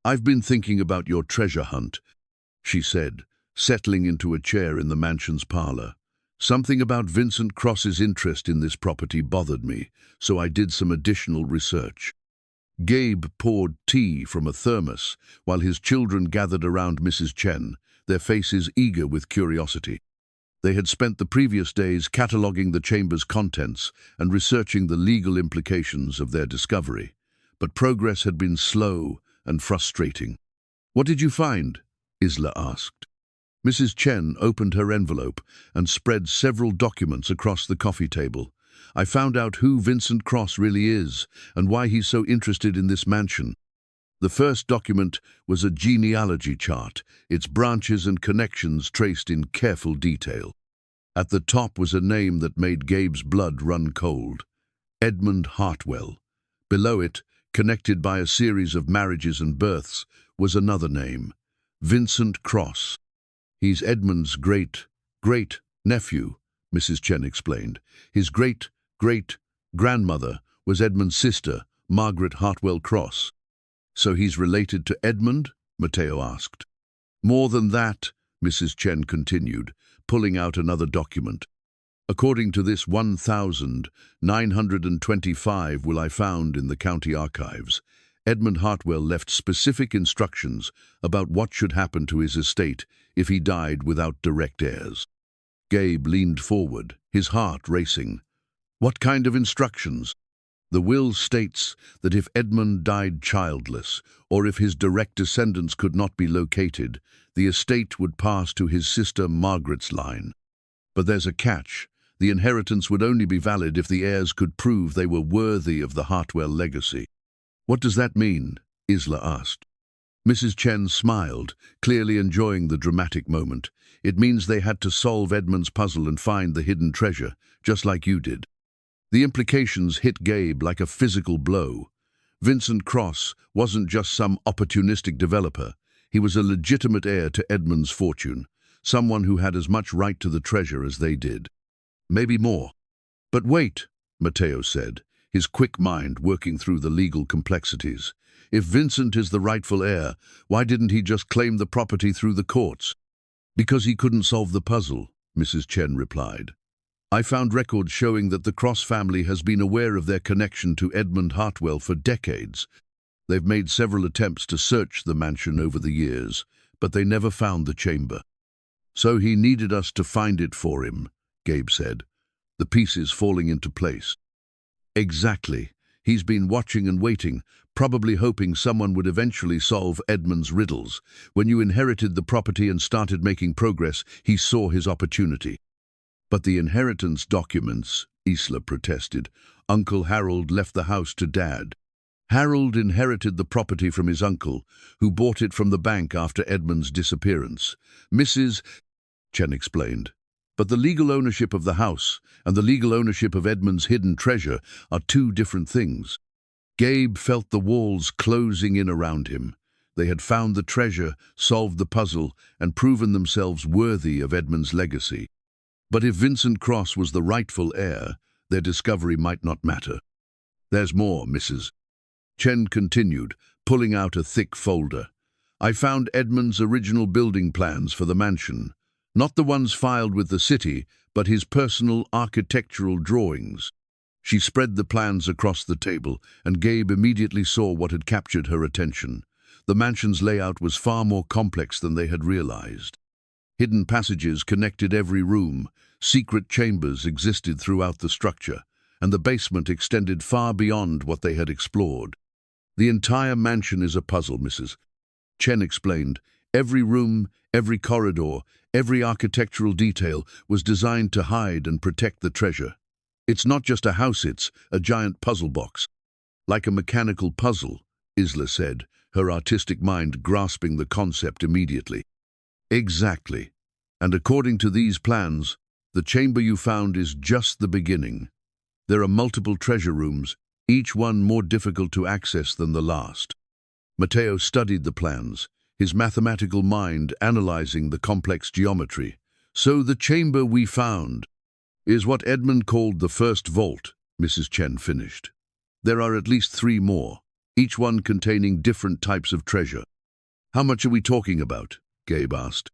"I've been thinking about your treasure hunt," she said, settling into a chair in the mansion's parlor. "Something about Vincent Cross's interest in this property bothered me, so I did some additional research." Gabe poured tea from a thermos while his children gathered around Mrs. Chen, their faces eager with curiosity. They had spent the previous days cataloging the chamber's contents and researching the legal implications of their discovery, but progress had been slow and frustrating. "What did you find?" Isla asked. Mrs. Chen opened her envelope and spread several documents across the coffee table. "I found out who Vincent Cross really is and why he's so interested in this mansion." The first document was a genealogy chart, its branches and connections traced in careful detail. At the top was a name that made Gabe's blood run cold: Edmund Hartwell. Below it, connected by a series of marriages and births, was another name: Vincent Cross. "He's Edmund's great-great-nephew," Mrs. Chen explained. "His great-great-grandmother was Edmund's sister, Margaret Hartwell Cross." "So he's related to Edmund?" Matteo asked. "More than that," Mrs. Chen continued, pulling out another document. "According to this 1,925 will I found in the county archives, Edmund Hartwell left specific instructions about what should happen to his estate if he died without direct heirs." Gabe leaned forward, his heart racing. "What kind of instructions?" "The will states that if Edmund died childless, or if his direct descendants could not be located, the estate would pass to his sister Margaret's line. But there's a catch. The inheritance would only be valid if the heirs could prove they were worthy of the Hartwell legacy." "What does that mean?" Isla asked. Mrs. Chen smiled, clearly enjoying the dramatic moment. "It means they had to solve Edmund's puzzle and find the hidden treasure, just like you did." The implications hit Gabe like a physical blow. Vincent Cross wasn't just some opportunistic developer. He was a legitimate heir to Edmund's fortune, someone who had as much right to the treasure as they did. Maybe more. But wait, Matteo said, his quick mind working through the legal complexities. If Vincent is the rightful heir, why didn't he just claim the property through the courts? Because he couldn't solve the puzzle, Mrs. Chen replied. I found records showing that the Cross family has been aware of their connection to Edmund Hartwell for decades. They've made several attempts to search the mansion over the years, but they never found the chamber. So he needed us to find it for him, Gabe said, the pieces falling into place. Exactly. He's been watching and waiting, probably hoping someone would eventually solve Edmund's riddles. When you inherited the property and started making progress, he saw his opportunity. But the inheritance documents, Isla protested. Uncle Harold left the house to Dad. Harold inherited the property from his uncle, who bought it from the bank after Edmund's disappearance. Mrs. Chen explained. But the legal ownership of the house and the legal ownership of Edmund's hidden treasure are two different things. Gabe felt the walls closing in around him. They had found the treasure, solved the puzzle, and proven themselves worthy of Edmund's legacy. But if Vincent Cross was the rightful heir, their discovery might not matter. There's more, Mrs. Chen continued, pulling out a thick folder. I found Edmund's original building plans for the mansion. Not the ones filed with the city, but his personal architectural drawings. She spread the plans across the table, and Gabe immediately saw what had captured her attention. The mansion's layout was far more complex than they had realized. Hidden passages connected every room, secret chambers existed throughout the structure, and the basement extended far beyond what they had explored. The entire mansion is a puzzle, Mrs. Chen explained. Every room, every corridor, every architectural detail was designed to hide and protect the treasure. It's not just a house, it's a giant puzzle box. Like a mechanical puzzle, Isla said, her artistic mind grasping the concept immediately. Exactly. And according to these plans, the chamber you found is just the beginning. There are multiple treasure rooms, each one more difficult to access than the last. Matteo studied the plans, his mathematical mind analyzing the complex geometry. So the chamber we found is what Edmund called the first vault, Mrs. Chen finished. There are at least 3 more, each one containing different types of treasure. How much are we talking about? Gabe asked.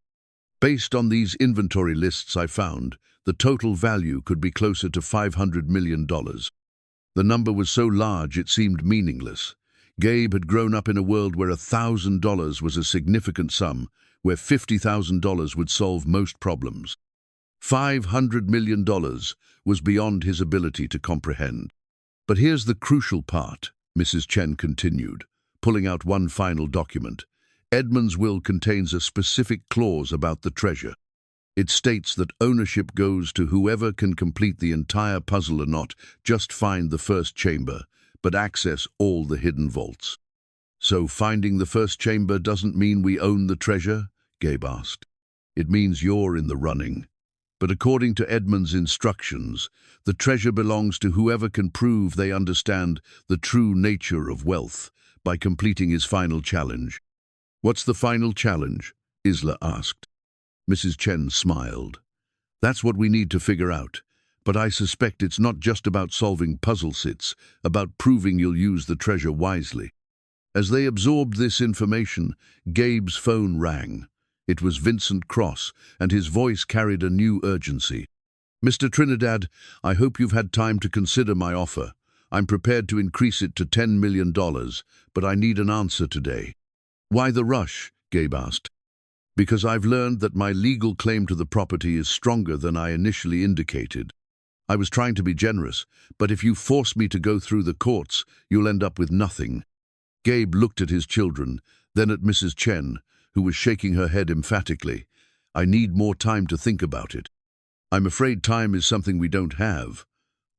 Based on these inventory lists I found, the total value could be closer to $500 million. The number was so large it seemed meaningless. Gabe had grown up in a world where $1,000 was a significant sum, where $50,000 would solve most problems. $500 million was beyond his ability to comprehend. But here's the crucial part, Mrs. Chen continued, pulling out one final document. Edmund's will contains a specific clause about the treasure. It states that ownership goes to whoever can complete the entire puzzle and not just find the first chamber, but access all the hidden vaults. So finding the first chamber doesn't mean we own the treasure? Gabe asked. It means you're in the running. But according to Edmund's instructions, the treasure belongs to whoever can prove they understand the true nature of wealth by completing his final challenge. What's the final challenge? Isla asked. Mrs. Chen smiled. That's what we need to figure out. But I suspect it's not just about solving puzzles, it's about proving you'll use the treasure wisely. As they absorbed this information, Gabe's phone rang. It was Vincent Cross, and his voice carried a new urgency. Mr. Trinidad, I hope you've had time to consider my offer. I'm prepared to increase it to $10 million, but I need an answer today. Why the rush? Gabe asked. Because I've learned that my legal claim to the property is stronger than I initially indicated. I was trying to be generous, but if you force me to go through the courts, you'll end up with nothing. Gabe looked at his children, then at Mrs. Chen, who was shaking her head emphatically. I need more time to think about it. I'm afraid time is something we don't have.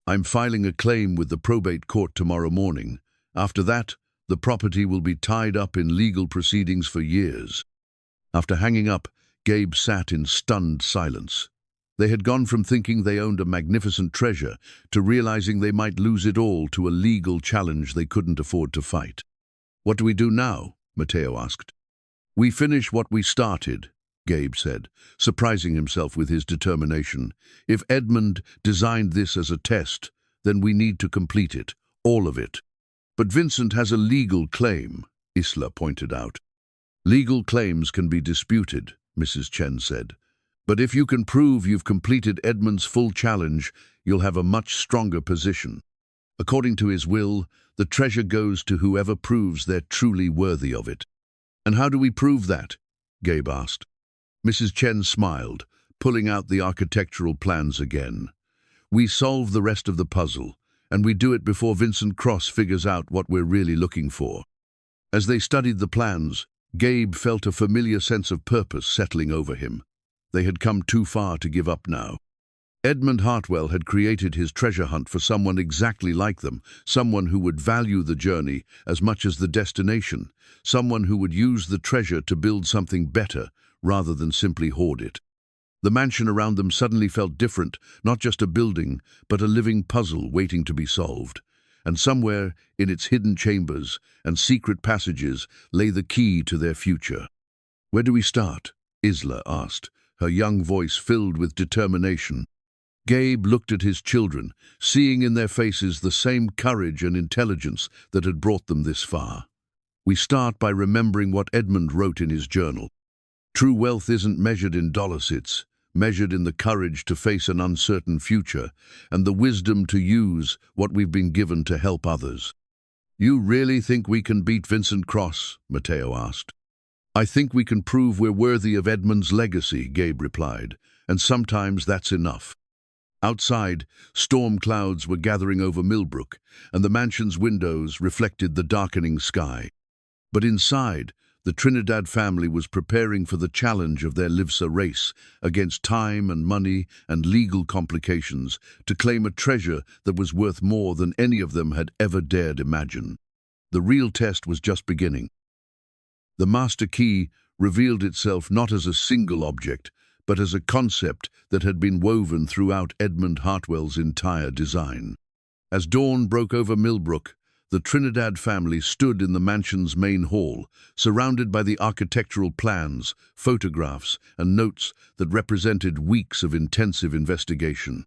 I'm filing a claim with the probate court tomorrow morning. After that, the property will be tied up in legal proceedings for years. After hanging up, Gabe sat in stunned silence. They had gone from thinking they owned a magnificent treasure to realizing they might lose it all to a legal challenge they couldn't afford to fight. "What do we do now?" Matteo asked. "We finish what we started," Gabe said, surprising himself with his determination. "If Edmund designed this as a test, then we need to complete it, all of it." "But Vincent has a legal claim," Isla pointed out. "Legal claims can be disputed," Mrs. Chen said. "But if you can prove you've completed Edmund's full challenge, you'll have a much stronger position. According to his will, the treasure goes to whoever proves they're truly worthy of it." "And how do we prove that?" Gabe asked. Mrs. Chen smiled, pulling out the architectural plans again. "We solve the rest of the puzzle, and we do it before Vincent Cross figures out what we're really looking for." As they studied the plans, Gabe felt a familiar sense of purpose settling over him. They had come too far to give up now. Edmund Hartwell had created his treasure hunt for someone exactly like them, someone who would value the journey as much as the destination, someone who would use the treasure to build something better rather than simply hoard it. The mansion around them suddenly felt different, not just a building, but a living puzzle waiting to be solved. And somewhere in its hidden chambers and secret passages lay the key to their future. "Where do we start?" Isla asked, her young voice filled with determination. Gabe looked at his children, seeing in their faces the same courage and intelligence that had brought them this far. "We start by remembering what Edmund wrote in his journal. True wealth isn't measured in dollars, it's measured in the courage to face an uncertain future and the wisdom to use what we've been given to help others." "You really think we can beat Vincent Cross?" Matteo asked. "I think we can prove we're worthy of Edmund's legacy," Gabe replied, "and sometimes that's enough." Outside, storm clouds were gathering over Millbrook, and the mansion's windows reflected the darkening sky. But inside, the Trinidad family was preparing for the challenge of their Livsa race against time and money and legal complications to claim a treasure that was worth more than any of them had ever dared imagine. The real test was just beginning. The master key revealed itself not as a single object, but as a concept that had been woven throughout Edmund Hartwell's entire design. As dawn broke over Millbrook, the Trinidad family stood in the mansion's main hall, surrounded by the architectural plans, photographs, and notes that represented weeks of intensive investigation.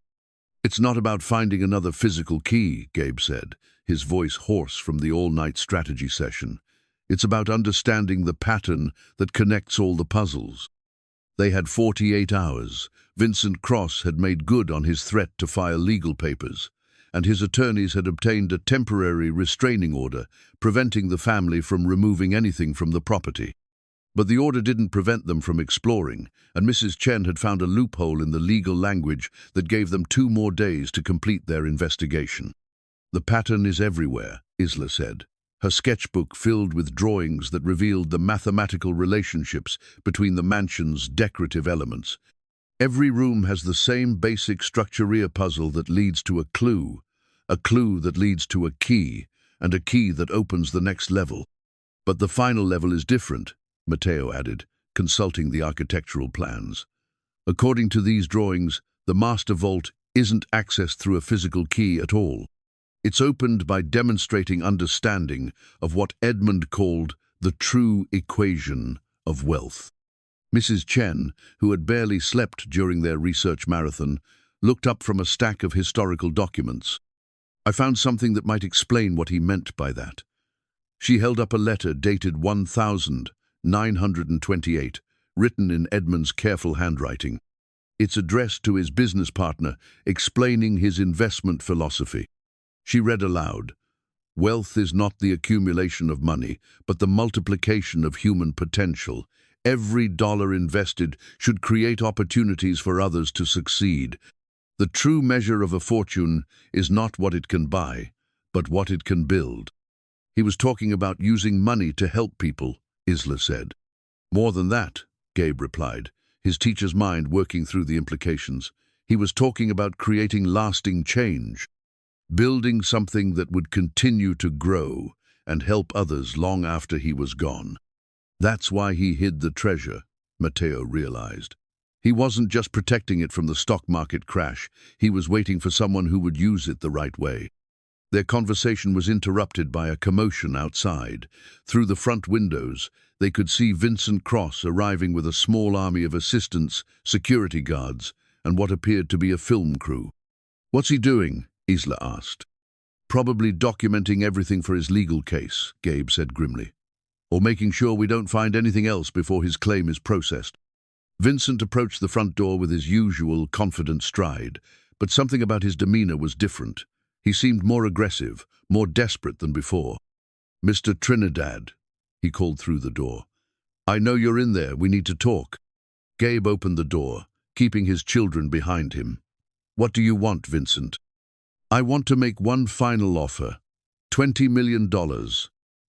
"It's not about finding another physical key," Gabe said, his voice hoarse from the all-night strategy session. "It's about understanding the pattern that connects all the puzzles." They had 48 hours. Vincent Cross had made good on his threat to file legal papers, and his attorneys had obtained a temporary restraining order, preventing the family from removing anything from the property. But the order didn't prevent them from exploring, and Mrs. Chen had found a loophole in the legal language that gave them 2 more days to complete their investigation. "The pattern is everywhere," Isla said, her sketchbook filled with drawings that revealed the mathematical relationships between the mansion's decorative elements. "Every room has the same basic structure puzzle that leads to a clue that leads to a key, and a key that opens the next level. But the final level is different," Matteo added, consulting the architectural plans. "According to these drawings, the master vault isn't accessed through a physical key at all. It's opened by demonstrating understanding of what Edmund called the true equation of wealth." Mrs. Chen, who had barely slept during their research marathon, looked up from a stack of historical documents. "I found something that might explain what he meant by that." She held up a letter dated 1928, written in Edmund's careful handwriting. It's addressed to his business partner, explaining his investment philosophy. She read aloud, "Wealth is not the accumulation of money, but the multiplication of human potential. Every dollar invested should create opportunities for others to succeed. The true measure of a fortune is not what it can buy, but what it can build." He was talking about using money to help people, Isla said. "More than that," Gabe replied, his teacher's mind working through the implications. "He was talking about creating lasting change, building something that would continue to grow and help others long after he was gone. That's why he hid the treasure," Matteo realized. He wasn't just protecting it from the stock market crash, he was waiting for someone who would use it the right way. Their conversation was interrupted by a commotion outside. Through the front windows, they could see Vincent Cross arriving with a small army of assistants, security guards, and what appeared to be a film crew. "What's he doing?" Isla asked. "Probably documenting everything for his legal case," Gabe said grimly. "Or making sure we don't find anything else before his claim is processed." Vincent approached the front door with his usual confident stride, but something about his demeanor was different. He seemed more aggressive, more desperate than before. "Mr. Trinidad," he called through the door. "I know you're in there. We need to talk." Gabe opened the door, keeping his children behind him. "What do you want, Vincent?" "I want to make one final offer. $20 million.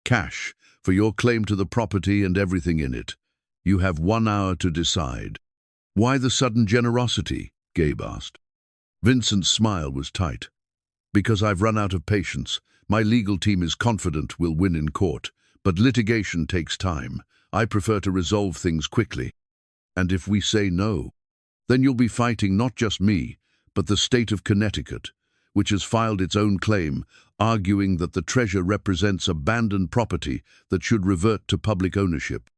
Cash, for your claim to the property and everything in it. You have 1 hour to decide." "Why the sudden generosity?" Gabe asked. Vincent's smile was tight. "Because I've run out of patience. My legal team is confident we'll win in court, but litigation takes time. I prefer to resolve things quickly. And if we say no, then you'll be fighting not just me, but the state of Connecticut, which has filed its own claim, arguing that the treasure represents abandoned property that should revert to public ownership."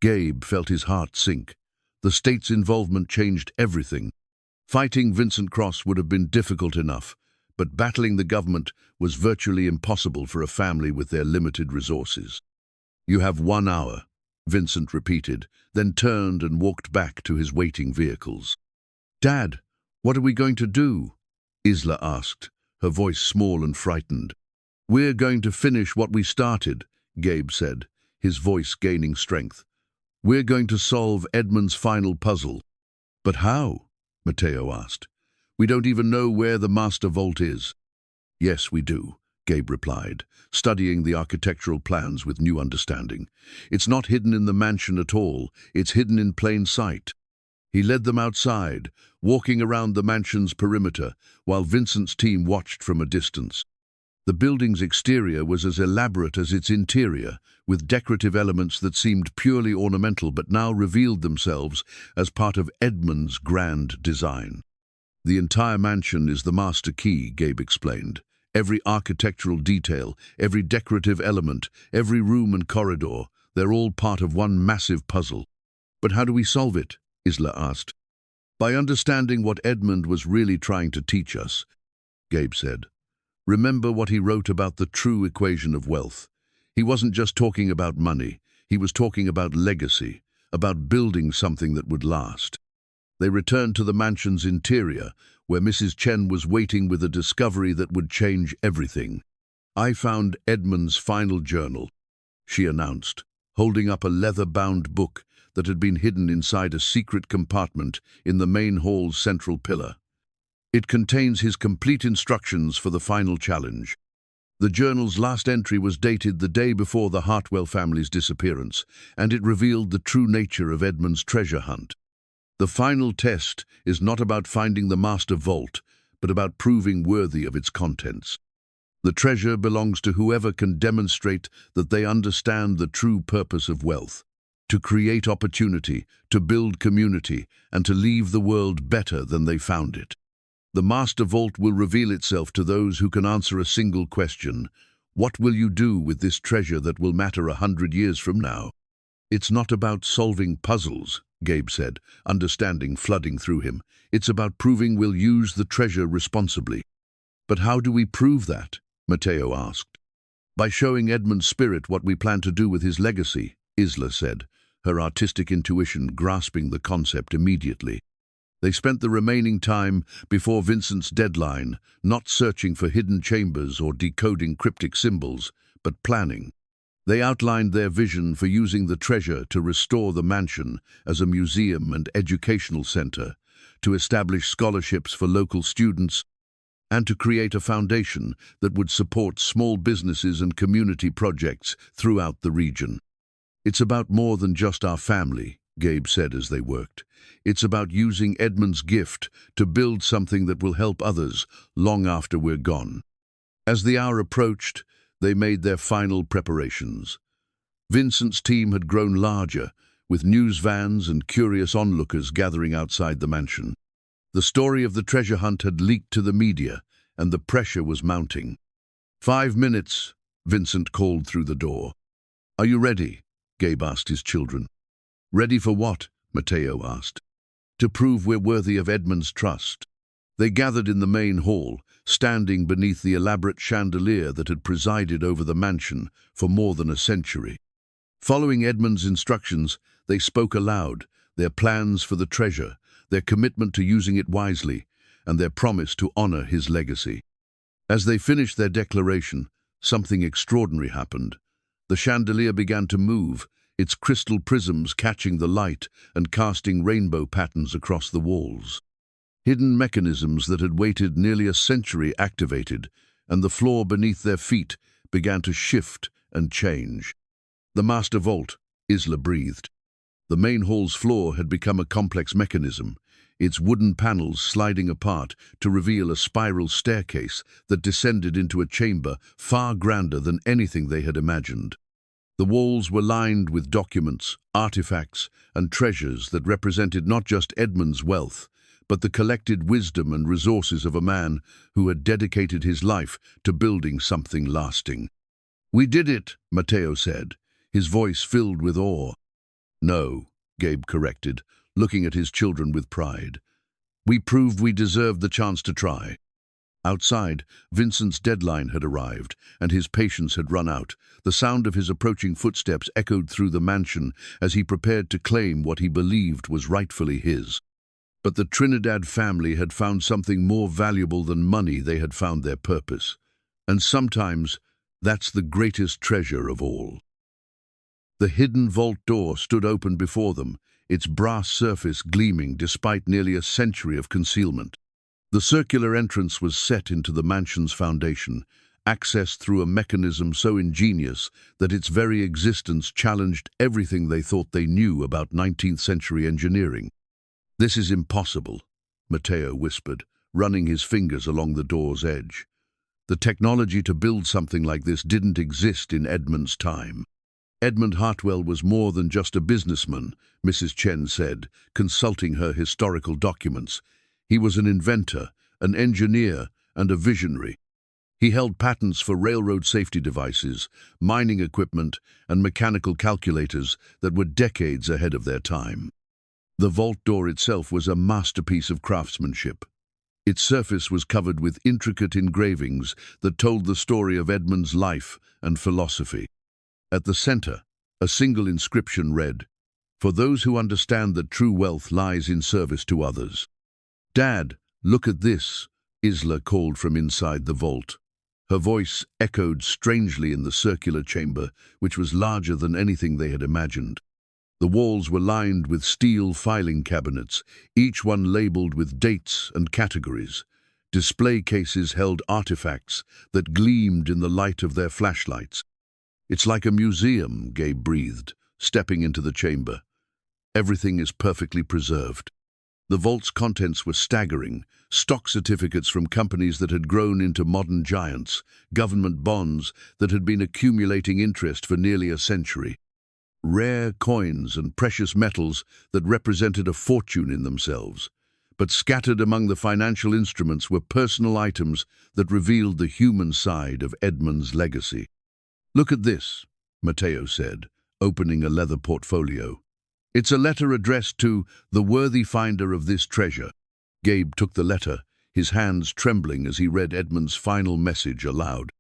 Gabe felt his heart sink. The state's involvement changed everything. Fighting Vincent Cross would have been difficult enough, but battling the government was virtually impossible for a family with their limited resources. "You have 1 hour," Vincent repeated, then turned and walked back to his waiting vehicles. "Dad, what are we going to do?" Isla asked, her voice small and frightened. "We're going to finish what we started," Gabe said, his voice gaining strength. "We're going to solve Edmund's final puzzle." "But how?" Matteo asked. "We don't even know where the master vault is." "Yes, we do," Gabe replied, studying the architectural plans with new understanding. "It's not hidden in the mansion at all. It's hidden in plain sight." He led them outside, walking around the mansion's perimeter, while Vincent's team watched from a distance. The building's exterior was as elaborate as its interior, with decorative elements that seemed purely ornamental but now revealed themselves as part of Edmund's grand design. "The entire mansion is the master key," Gabe explained. "Every architectural detail, every decorative element, every room and corridor, they're all part of one massive puzzle." "But how do we solve it?" Isla asked. "By understanding what Edmund was really trying to teach us," Gabe said. "Remember what he wrote about the true equation of wealth. He wasn't just talking about money, he was talking about legacy, about building something that would last." They returned to the mansion's interior, where Mrs. Chen was waiting with a discovery that would change everything. "I found Edmund's final journal," she announced, holding up a leather-bound book that had been hidden inside a secret compartment in the main hall's central pillar. "It contains his complete instructions for the final challenge." The journal's last entry was dated the day before the Hartwell family's disappearance, and it revealed the true nature of Edmund's treasure hunt. "The final test is not about finding the master vault, but about proving worthy of its contents. The treasure belongs to whoever can demonstrate that they understand the true purpose of wealth, to create opportunity, to build community, and to leave the world better than they found it. The master vault will reveal itself to those who can answer a single question: what will you do with this treasure that will matter 100 years from now?" "It's not about solving puzzles," Gabe said, understanding flooding through him. "It's about proving we'll use the treasure responsibly." "But how do we prove that?" Matteo asked. "By showing Edmund's spirit what we plan to do with his legacy," Isla said, her artistic intuition grasping the concept immediately. They spent the remaining time before Vincent's deadline, not searching for hidden chambers or decoding cryptic symbols, but planning. They outlined their vision for using the treasure to restore the mansion as a museum and educational center, to establish scholarships for local students, and to create a foundation that would support small businesses and community projects throughout the region. "It's about more than just our family," Gabe said as they worked. "It's about using Edmund's gift to build something that will help others long after we're gone." As the hour approached, they made their final preparations. Vincent's team had grown larger, with news vans and curious onlookers gathering outside the mansion. The story of the treasure hunt had leaked to the media, and the pressure was mounting. 5 minutes, Vincent called through the door. "Are you ready?" Gabe asked his children. "Ready for what?" Matteo asked. "To prove we're worthy of Edmund's trust." They gathered in the main hall, standing beneath the elaborate chandelier that had presided over the mansion for more than a century. Following Edmund's instructions, they spoke aloud, their plans for the treasure, their commitment to using it wisely, and their promise to honor his legacy. As they finished their declaration, something extraordinary happened. The chandelier began to move, its crystal prisms catching the light and casting rainbow patterns across the walls. Hidden mechanisms that had waited nearly a century activated, and the floor beneath their feet began to shift and change. "The master vault," Isla breathed. The main hall's floor had become a complex mechanism, its wooden panels sliding apart to reveal a spiral staircase that descended into a chamber far grander than anything they had imagined. The walls were lined with documents, artifacts, and treasures that represented not just Edmund's wealth, but the collected wisdom and resources of a man who had dedicated his life to building something lasting. "We did it," Matteo said, his voice filled with awe. "No," Gabe corrected, looking at his children with pride. "We proved we deserved the chance to try." Outside, Vincent's deadline had arrived, and his patience had run out. The sound of his approaching footsteps echoed through the mansion as he prepared to claim what he believed was rightfully his. But the Trinidad family had found something more valuable than money. They had found their purpose. And sometimes, that's the greatest treasure of all. The hidden vault door stood open before them, its brass surface gleaming despite nearly a century of concealment. The circular entrance was set into the mansion's foundation, accessed through a mechanism so ingenious that its very existence challenged everything they thought they knew about 19th century engineering. "This is impossible," Matteo whispered, running his fingers along the door's edge. The technology to build something like this didn't exist in Edmund's time. Edmund Hartwell was more than just a businessman, Mrs. Chen said, consulting her historical documents. He was an inventor, an engineer, and a visionary. He held patents for railroad safety devices, mining equipment, and mechanical calculators that were decades ahead of their time. The vault door itself was a masterpiece of craftsmanship. Its surface was covered with intricate engravings that told the story of Edmund's life and philosophy. At the center, a single inscription read, "For those who understand that true wealth lies in service to others." "Dad, look at this," Isla called from inside the vault. Her voice echoed strangely in the circular chamber, which was larger than anything they had imagined. The walls were lined with steel filing cabinets, each one labeled with dates and categories. Display cases held artifacts that gleamed in the light of their flashlights. "It's like a museum," Gabe breathed, stepping into the chamber. "Everything is perfectly preserved." The vault's contents were staggering: stock certificates from companies that had grown into modern giants, government bonds that had been accumulating interest for nearly a century, rare coins and precious metals that represented a fortune in themselves. But scattered among the financial instruments were personal items that revealed the human side of Edmund's legacy. "Look at this," Matteo said, opening a leather portfolio. "It's a letter addressed to the worthy finder of this treasure." Gabe took the letter, his hands trembling as he read Edmund's final message aloud.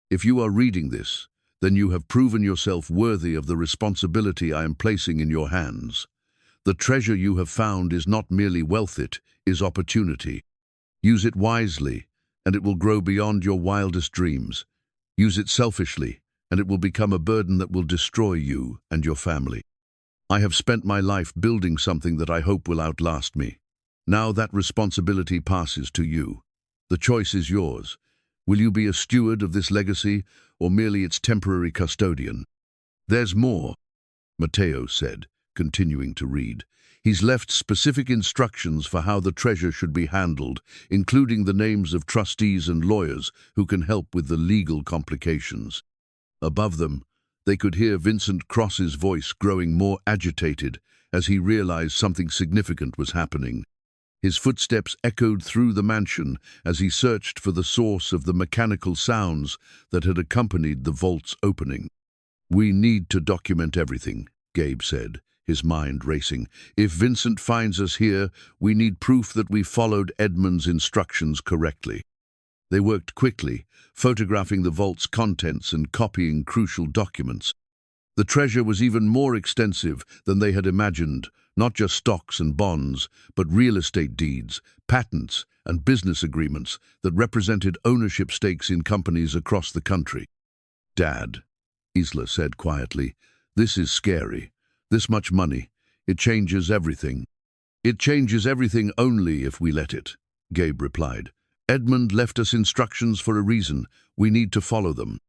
"If you are reading this, then you have proven yourself worthy of the responsibility I am placing in your hands. The treasure you have found is not merely wealth, it is opportunity. Use it wisely, and it will grow beyond your wildest dreams. Use it selfishly, and it will become a burden that will destroy you and your family. I have spent my life building something that I hope will outlast me. Now that responsibility passes to you. The choice is yours. Will you be a steward of this legacy, or merely its temporary custodian?" "There's more," Matteo said, continuing to read. "He's left specific instructions for how the treasure should be handled, including the names of trustees and lawyers who can help with the legal complications. Above them, They could hear Vincent Cross's voice growing more agitated as he realized something significant was happening. His footsteps echoed through the mansion as he searched for the source of the mechanical sounds that had accompanied the vault's opening. "We need to document everything," Gabe said, his mind racing. "If Vincent finds us here, we need proof that we followed Edmund's instructions correctly." They worked quickly, photographing the vault's contents and copying crucial documents. The treasure was even more extensive than they had imagined, not just stocks and bonds, but real estate deeds, patents, and business agreements that represented ownership stakes in companies across the country. "Dad," Isla said quietly, "this is scary. This much money. It changes everything." "It changes everything only if we let it," Gabe replied. "Edmund left us instructions for a reason. We need to follow them."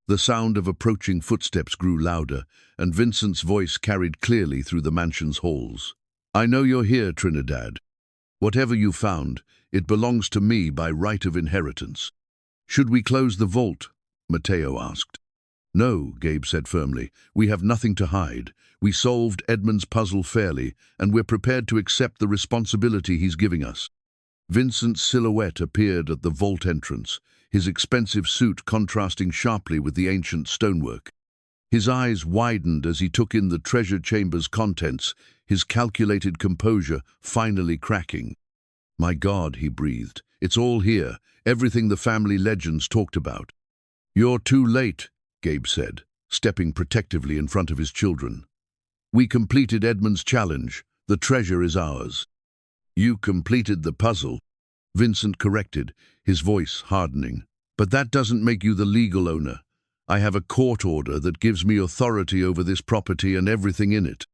The sound of approaching footsteps grew louder, and Vincent's voice carried clearly through the mansion's halls. "I know you're here, Trinidad. Whatever you found, it belongs to me by right of inheritance." "Should we close the vault?" Mateo asked. "No," Gabe said firmly. "We have nothing to hide. We solved Edmund's puzzle fairly, and we're prepared to accept the responsibility he's giving us." Vincent's silhouette appeared at the vault entrance, his expensive suit contrasting sharply with the ancient stonework. His eyes widened as he took in the treasure chamber's contents, his calculated composure finally cracking. "My God," he breathed, "it's all here, everything the family legends talked about." "You're too late," Gabe said, stepping protectively in front of his children. "We completed Edmund's challenge. The treasure is ours." "You completed the puzzle," Vincent corrected, his voice hardening. "But that doesn't make you the legal owner. I have a court order that gives me authority over this property and everything in it."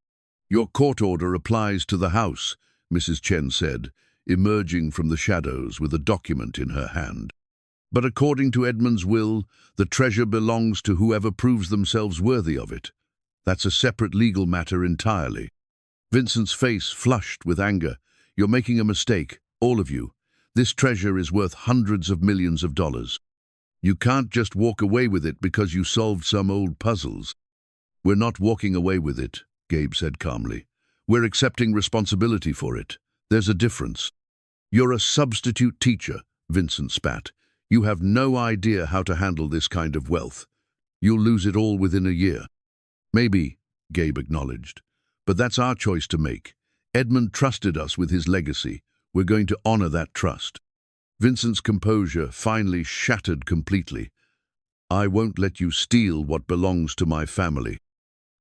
"Your court order applies to the house," Mrs. Chen said, emerging from the shadows with a document in her hand. "But according to Edmund's will, the treasure belongs to whoever proves themselves worthy of it. That's a separate legal matter entirely." Vincent's face flushed with anger. "You're making a mistake, all of you. This treasure is worth hundreds of millions of dollars. You can't just walk away with it because you solved some old puzzles." "We're not walking away with it," Gabe said calmly. "We're accepting responsibility for it. There's a difference." "You're a substitute teacher," Vincent spat. "You have no idea how to handle this kind of wealth. You'll lose it all within a year." "Maybe," Gabe acknowledged, "but that's our choice to make. Edmund trusted us with his legacy. We're going to honor that trust." Vincent's composure finally shattered completely. "I won't let you steal what belongs to my family."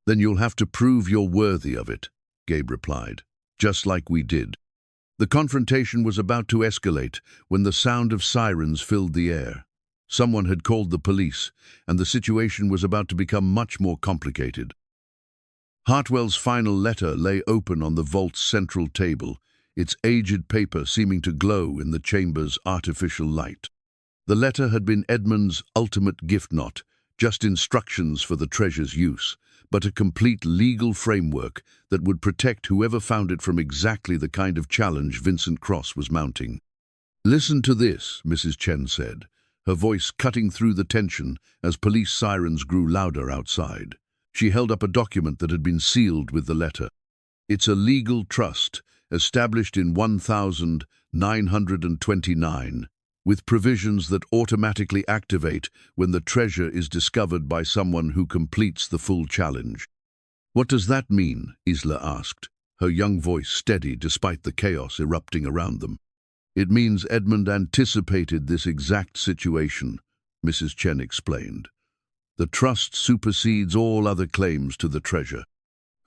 "Then you'll have to prove you're worthy of it," Gabe replied, "just like we did." The confrontation was about to escalate when the sound of sirens filled the air. Someone had called the police, and the situation was about to become much more complicated. Hartwell's final letter lay open on the vault's central table, its aged paper seeming to glow in the chamber's artificial light. The letter had been Edmund's ultimate gift, not just instructions for the treasure's use, but a complete legal framework that would protect whoever found it from exactly the kind of challenge Vincent Cross was mounting. "Listen to this," Mrs. Chen said, her voice cutting through the tension as police sirens grew louder outside. She held up a document that had been sealed with the letter. "It's a legal trust established in 1929, with provisions that automatically activate when the treasure is discovered by someone who completes the full challenge." "What does that mean?" Isla asked, her young voice steady despite the chaos erupting around them. "It means Edmund anticipated this exact situation," Mrs. Chen explained. "The trust supersedes all other claims to the treasure.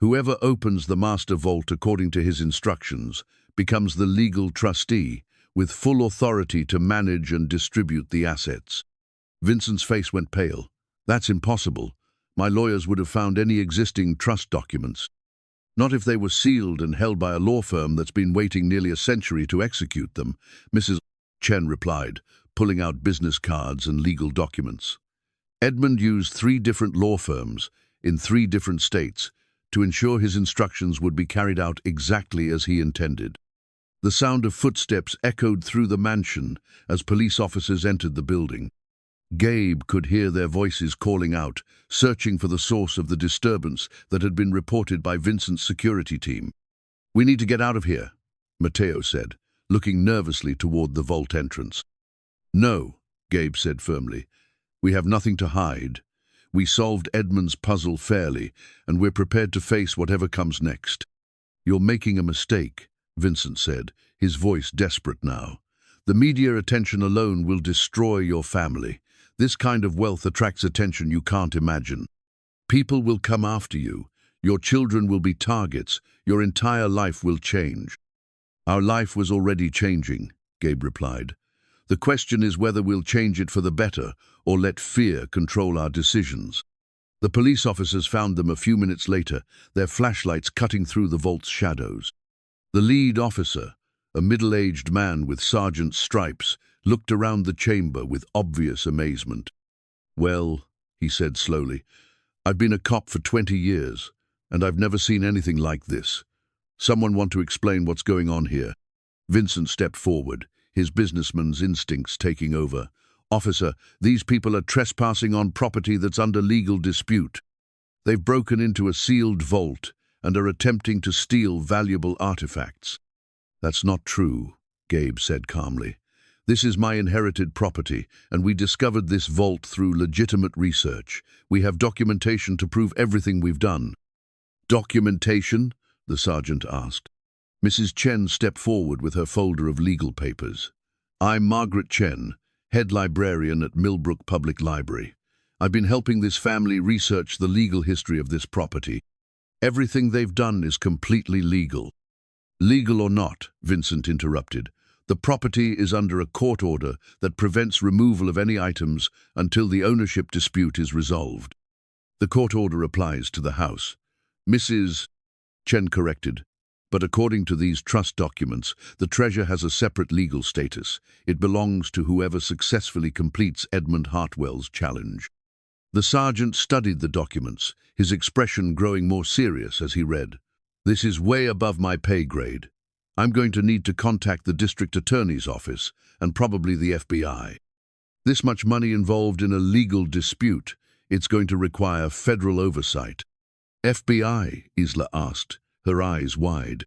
Whoever opens the master vault according to his instructions becomes the legal trustee, with full authority to manage and distribute the assets." Vincent's face went pale. "That's impossible. My lawyers would have found any existing trust documents." "Not if they were sealed and held by a law firm that's been waiting nearly a century to execute them," Mrs. Chen replied, pulling out business cards and legal documents. Edmund used 3 different law firms in 3 different states to ensure his instructions would be carried out exactly as he intended. The sound of footsteps echoed through the mansion as police officers entered the building. Gabe could hear their voices calling out, searching for the source of the disturbance that had been reported by Vincent's security team. "We need to get out of here," Matteo said, looking nervously toward the vault entrance. "No," Gabe said firmly. "We have nothing to hide. We solved Edmund's puzzle fairly, and we're prepared to face whatever comes next." "You're making a mistake," Vincent said, his voice desperate now. "The media attention alone will destroy your family. This kind of wealth attracts attention you can't imagine. People will come after you. Your children will be targets. Your entire life will change." "Our life was already changing," Gabe replied. "The question is whether we'll change it for the better or let fear control our decisions." The police officers found them a few minutes later, their flashlights cutting through the vault's shadows. The lead officer, a middle-aged man with sergeant's stripes, looked around the chamber with obvious amazement. "Well," he said slowly, "I've been a cop for 20 years, and I've never seen anything like this. Someone want to explain what's going on here?" Vincent stepped forward, his businessman's instincts taking over. "Officer, these people are trespassing on property that's under legal dispute. They've broken into a sealed vault and are attempting to steal valuable artifacts." "That's not true," Gabe said calmly. "This is my inherited property, and we discovered this vault through legitimate research. We have documentation to prove everything we've done." "Documentation?" the sergeant asked. Mrs. Chen stepped forward with her folder of legal papers. "I'm Margaret Chen, head librarian at Millbrook Public Library. I've been helping this family research the legal history of this property. Everything they've done is completely legal." "Legal or not," Vincent interrupted, "the property is under a court order that prevents removal of any items until the ownership dispute is resolved." "The court order applies to the house." "Mrs. Chen corrected. "But according to these trust documents, the treasure has a separate legal status. It belongs to whoever successfully completes Edmund Hartwell's challenge." The sergeant studied the documents, his expression growing more serious as he read. "This is way above my pay grade. I'm going to need to contact the district attorney's office and probably the FBI. This much money involved in a legal dispute, it's going to require federal oversight." "FBI?" Isla asked, her eyes wide.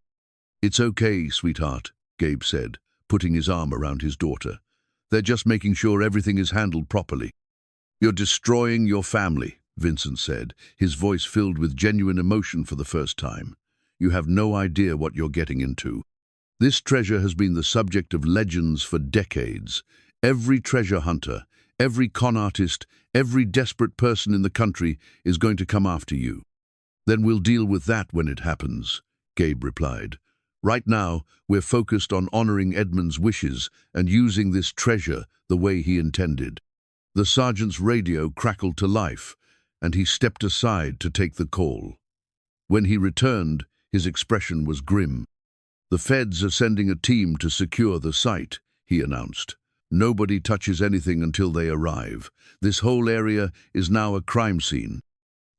"It's okay, sweetheart," Gabe said, putting his arm around his daughter. "They're just making sure everything is handled properly." "You're destroying your family," Vincent said, his voice filled with genuine emotion for the first time. "You have no idea what you're getting into. This treasure has been the subject of legends for decades. Every treasure hunter, every con artist, every desperate person in the country is going to come after you." "Then we'll deal with that when it happens," Gabe replied. "Right now, we're focused on honoring Edmund's wishes and using this treasure the way he intended." The sergeant's radio crackled to life, and he stepped aside to take the call. When he returned, his expression was grim. "The feds are sending a team to secure the site," he announced. "Nobody touches anything until they arrive. This whole area is now a crime scene."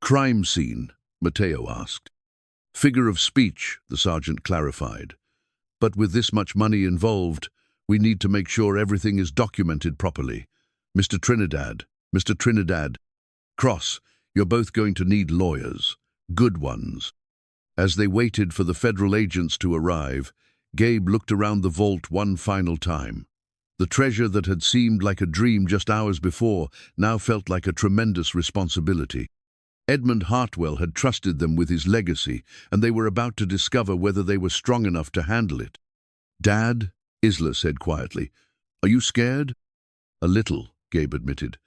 "Crime scene?" Matteo asked. "Figure of speech," the sergeant clarified. "But with this much money involved, we need to make sure everything is documented properly. Mr. Trinidad, Cross, you're both going to need lawyers, good ones." As they waited for the federal agents to arrive, Gabe looked around the vault one final time. The treasure that had seemed like a dream just hours before now felt like a tremendous responsibility. Edmund Hartwell had trusted them with his legacy, and they were about to discover whether they were strong enough to handle it. "Dad," Isla said quietly, "are you scared?" "A little," Gabe admitted,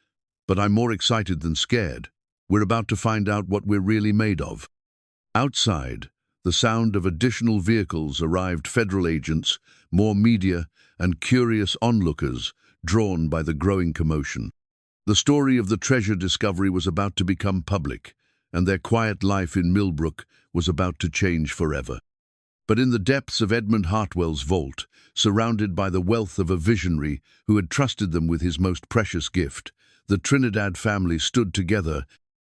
"but I'm more excited than scared. We're about to find out what we're really made of." Outside, the sound of additional vehicles arrived, federal agents, more media, and curious onlookers drawn by the growing commotion. The story of the treasure discovery was about to become public, and their quiet life in Millbrook was about to change forever. But in the depths of Edmund Hartwell's vault, surrounded by the wealth of a visionary who had trusted them with his most precious gift, the Trinidad family stood together,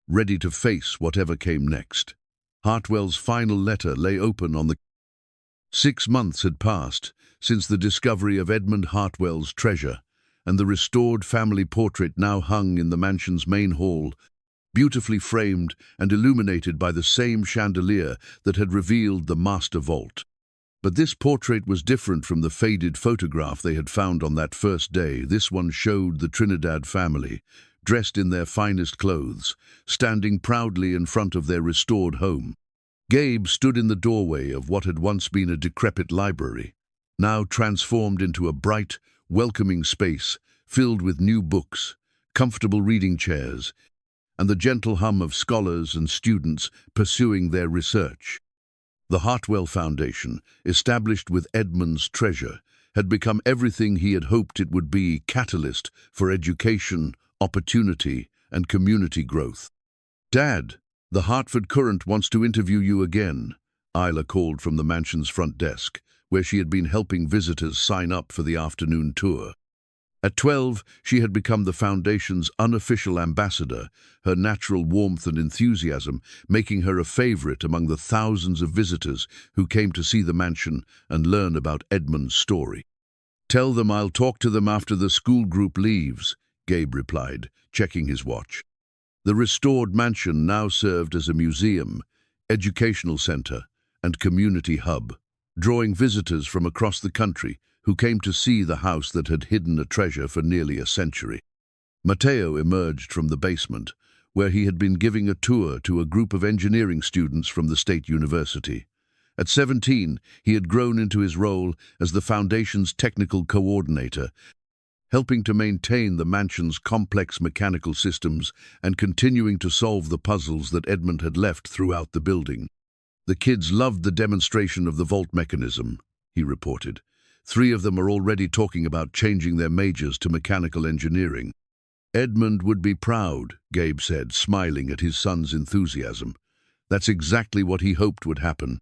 ready to face whatever came next. Hartwell's final letter lay open on the... 6 months had passed since the discovery of Edmund Hartwell's treasure, and the restored family portrait now hung in the mansion's main hall, beautifully framed and illuminated by the same chandelier that had revealed the master vault. But this portrait was different from the faded photograph they had found on that first day. This one showed the Trinidad family, dressed in their finest clothes, standing proudly in front of their restored home. Gabe stood in the doorway of what had once been a decrepit library, now transformed into a bright, welcoming space filled with new books, comfortable reading chairs, and the gentle hum of scholars and students pursuing their research. The Hartwell Foundation, established with Edmund's treasure, had become everything he had hoped it would be: catalyst for education, opportunity, and community growth. "Dad, the Hartford Courant wants to interview you again," Isla called from the mansion's front desk, where she had been helping visitors sign up for the afternoon tour. At 12, she had become the Foundation's unofficial ambassador, her natural warmth and enthusiasm making her a favorite among the thousands of visitors who came to see the mansion and learn about Edmund's story. "Tell them I'll talk to them after the school group leaves," Gabe replied, checking his watch. The restored mansion now served as a museum, educational center, and community hub, drawing visitors from across the country who came to see the house that had hidden a treasure for nearly a century. Mateo emerged from the basement, where he had been giving a tour to a group of engineering students from the state university. At 17, he had grown into his role as the Foundation's technical coordinator, helping to maintain the mansion's complex mechanical systems and continuing to solve the puzzles that Edmund had left throughout the building. "The kids loved the demonstration of the vault mechanism," he reported. "3 of them are already talking about changing their majors to mechanical engineering." "Edmund would be proud," Gabe said, smiling at his son's enthusiasm. "That's exactly what he hoped would happen."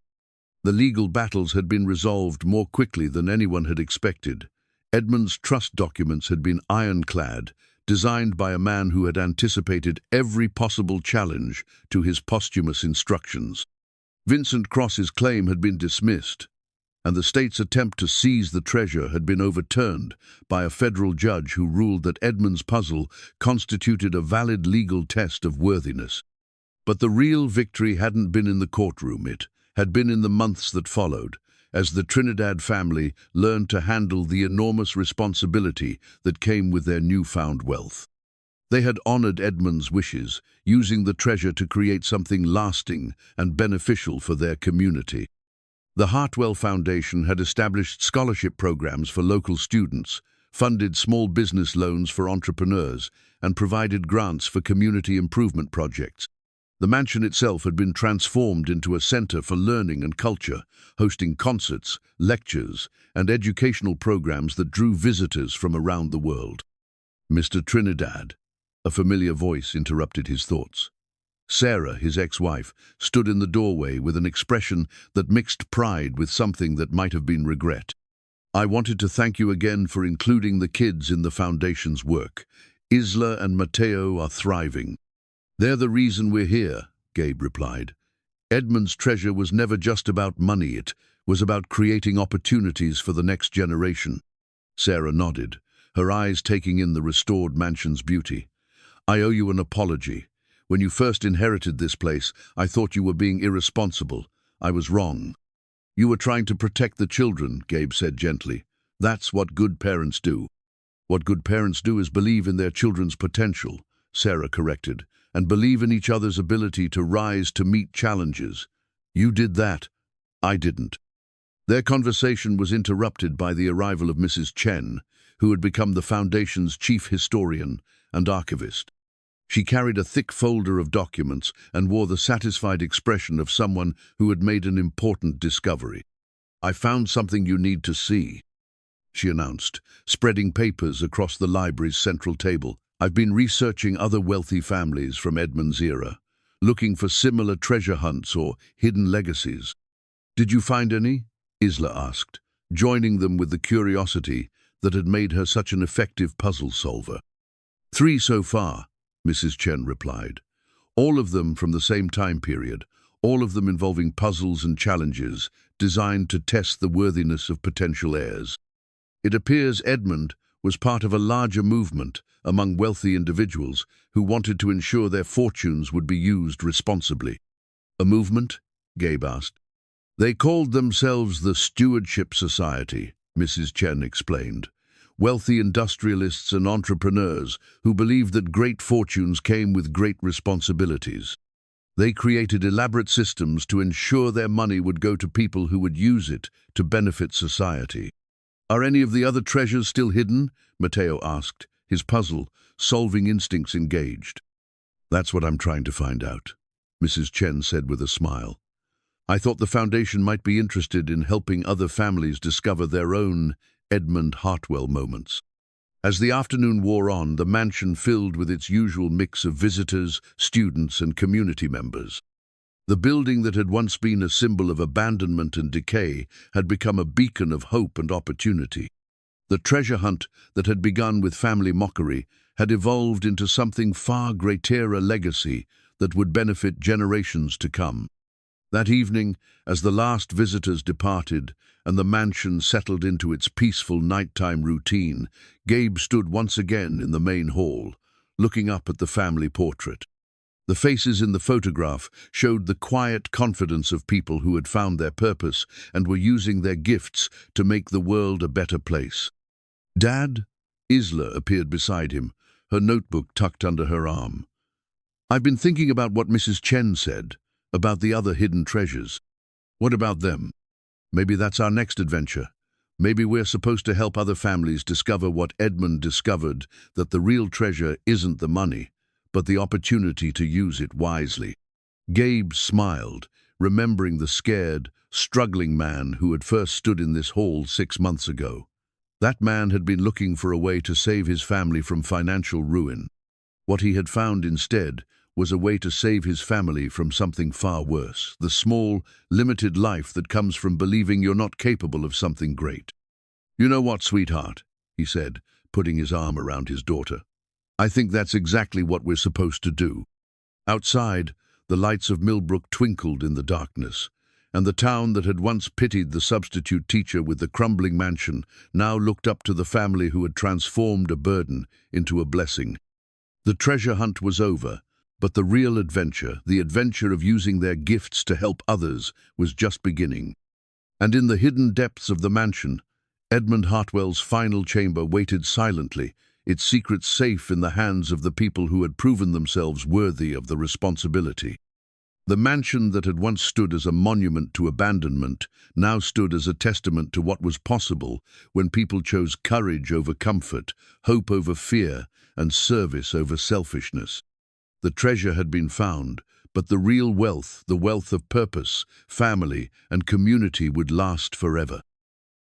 The legal battles had been resolved more quickly than anyone had expected. Edmund's trust documents had been ironclad, designed by a man who had anticipated every possible challenge to his posthumous instructions. Vincent Cross's claim had been dismissed, and the state's attempt to seize the treasure had been overturned by a federal judge who ruled that Edmund's puzzle constituted a valid legal test of worthiness. But the real victory hadn't been in the courtroom. It had been in the months that followed, as the Trinidad family learned to handle the enormous responsibility that came with their newfound wealth. They had honored Edmund's wishes, using the treasure to create something lasting and beneficial for their community. The Hartwell Foundation had established scholarship programs for local students, funded small business loans for entrepreneurs, and provided grants for community improvement projects. The mansion itself had been transformed into a center for learning and culture, hosting concerts, lectures, and educational programs that drew visitors from around the world. "Mr. Trinidad," a familiar voice interrupted his thoughts. Sarah, his ex-wife, stood in the doorway with an expression that mixed pride with something that might have been regret. "I wanted to thank you again for including the kids in the Foundation's work. Isla and Mateo are thriving." "They're the reason we're here," Gabe replied. "Edmund's treasure was never just about money. It was about creating opportunities for the next generation." Sarah nodded, her eyes taking in the restored mansion's beauty. "I owe you an apology. When you first inherited this place, I thought you were being irresponsible. I was wrong." "You were trying to protect the children," Gabe said gently. "That's what good parents do." "What good parents do is believe in their children's potential," Sarah corrected, "and believe in each other's ability to rise to meet challenges. You did that. I didn't." Their conversation was interrupted by the arrival of Mrs. Chen, who had become the Foundation's chief historian and archivist. She carried a thick folder of documents and wore the satisfied expression of someone who had made an important discovery. "I found something you need to see," she announced, spreading papers across the library's central table. "I've been researching other wealthy families from Edmund's era, looking for similar treasure hunts or hidden legacies." "Did you find any?" Isla asked, joining them with the curiosity that had made her such an effective puzzle solver. "3 so far," Mrs. Chen replied. "All of them from the same time period, all of them involving puzzles and challenges designed to test the worthiness of potential heirs. It appears Edmund, was part of a larger movement among wealthy individuals who wanted to ensure their fortunes would be used responsibly. A movement? Gabe asked. They called themselves the Stewardship Society, Mrs. Chen explained. Wealthy industrialists and entrepreneurs who believed that great fortunes came with great responsibilities. They created elaborate systems to ensure their money would go to people who would use it to benefit society. Are any of the other treasures still hidden? Matteo asked, his puzzle-solving instincts engaged. That's what I'm trying to find out, Mrs. Chen said with a smile. I thought the foundation might be interested in helping other families discover their own Edmund Hartwell moments. As the afternoon wore on, the mansion filled with its usual mix of visitors, students, and community members. The building that had once been a symbol of abandonment and decay had become a beacon of hope and opportunity. The treasure hunt that had begun with family mockery had evolved into something far greater, a legacy that would benefit generations to come. That evening, as the last visitors departed and the mansion settled into its peaceful nighttime routine, Gabe stood once again in the main hall, looking up at the family portrait. The faces in the photograph showed the quiet confidence of people who had found their purpose and were using their gifts to make the world a better place. Dad? Isla appeared beside him, her notebook tucked under her arm. I've been thinking about what Mrs. Chen said, about the other hidden treasures. What about them? Maybe that's our next adventure. Maybe we're supposed to help other families discover what Edmund discovered, that the real treasure isn't the money, but the opportunity to use it wisely. Gabe smiled, remembering the scared, struggling man who had first stood in this hall 6 months ago. That man had been looking for a way to save his family from financial ruin. What he had found instead was a way to save his family from something far worse, the small, limited life that comes from believing you're not capable of something great. You know what, sweetheart, he said, putting his arm around his daughter. I think that's exactly what we're supposed to do. Outside, the lights of Millbrook twinkled in the darkness, and the town that had once pitied the substitute teacher with the crumbling mansion now looked up to the family who had transformed a burden into a blessing. The treasure hunt was over, but the real adventure, the adventure of using their gifts to help others, was just beginning. And in the hidden depths of the mansion, Edmund Hartwell's final chamber waited silently, its secrets safe in the hands of the people who had proven themselves worthy of the responsibility. The mansion that had once stood as a monument to abandonment now stood as a testament to what was possible when people chose courage over comfort, hope over fear, and service over selfishness. The treasure had been found, but the real wealth, the wealth of purpose, family, and community would last forever.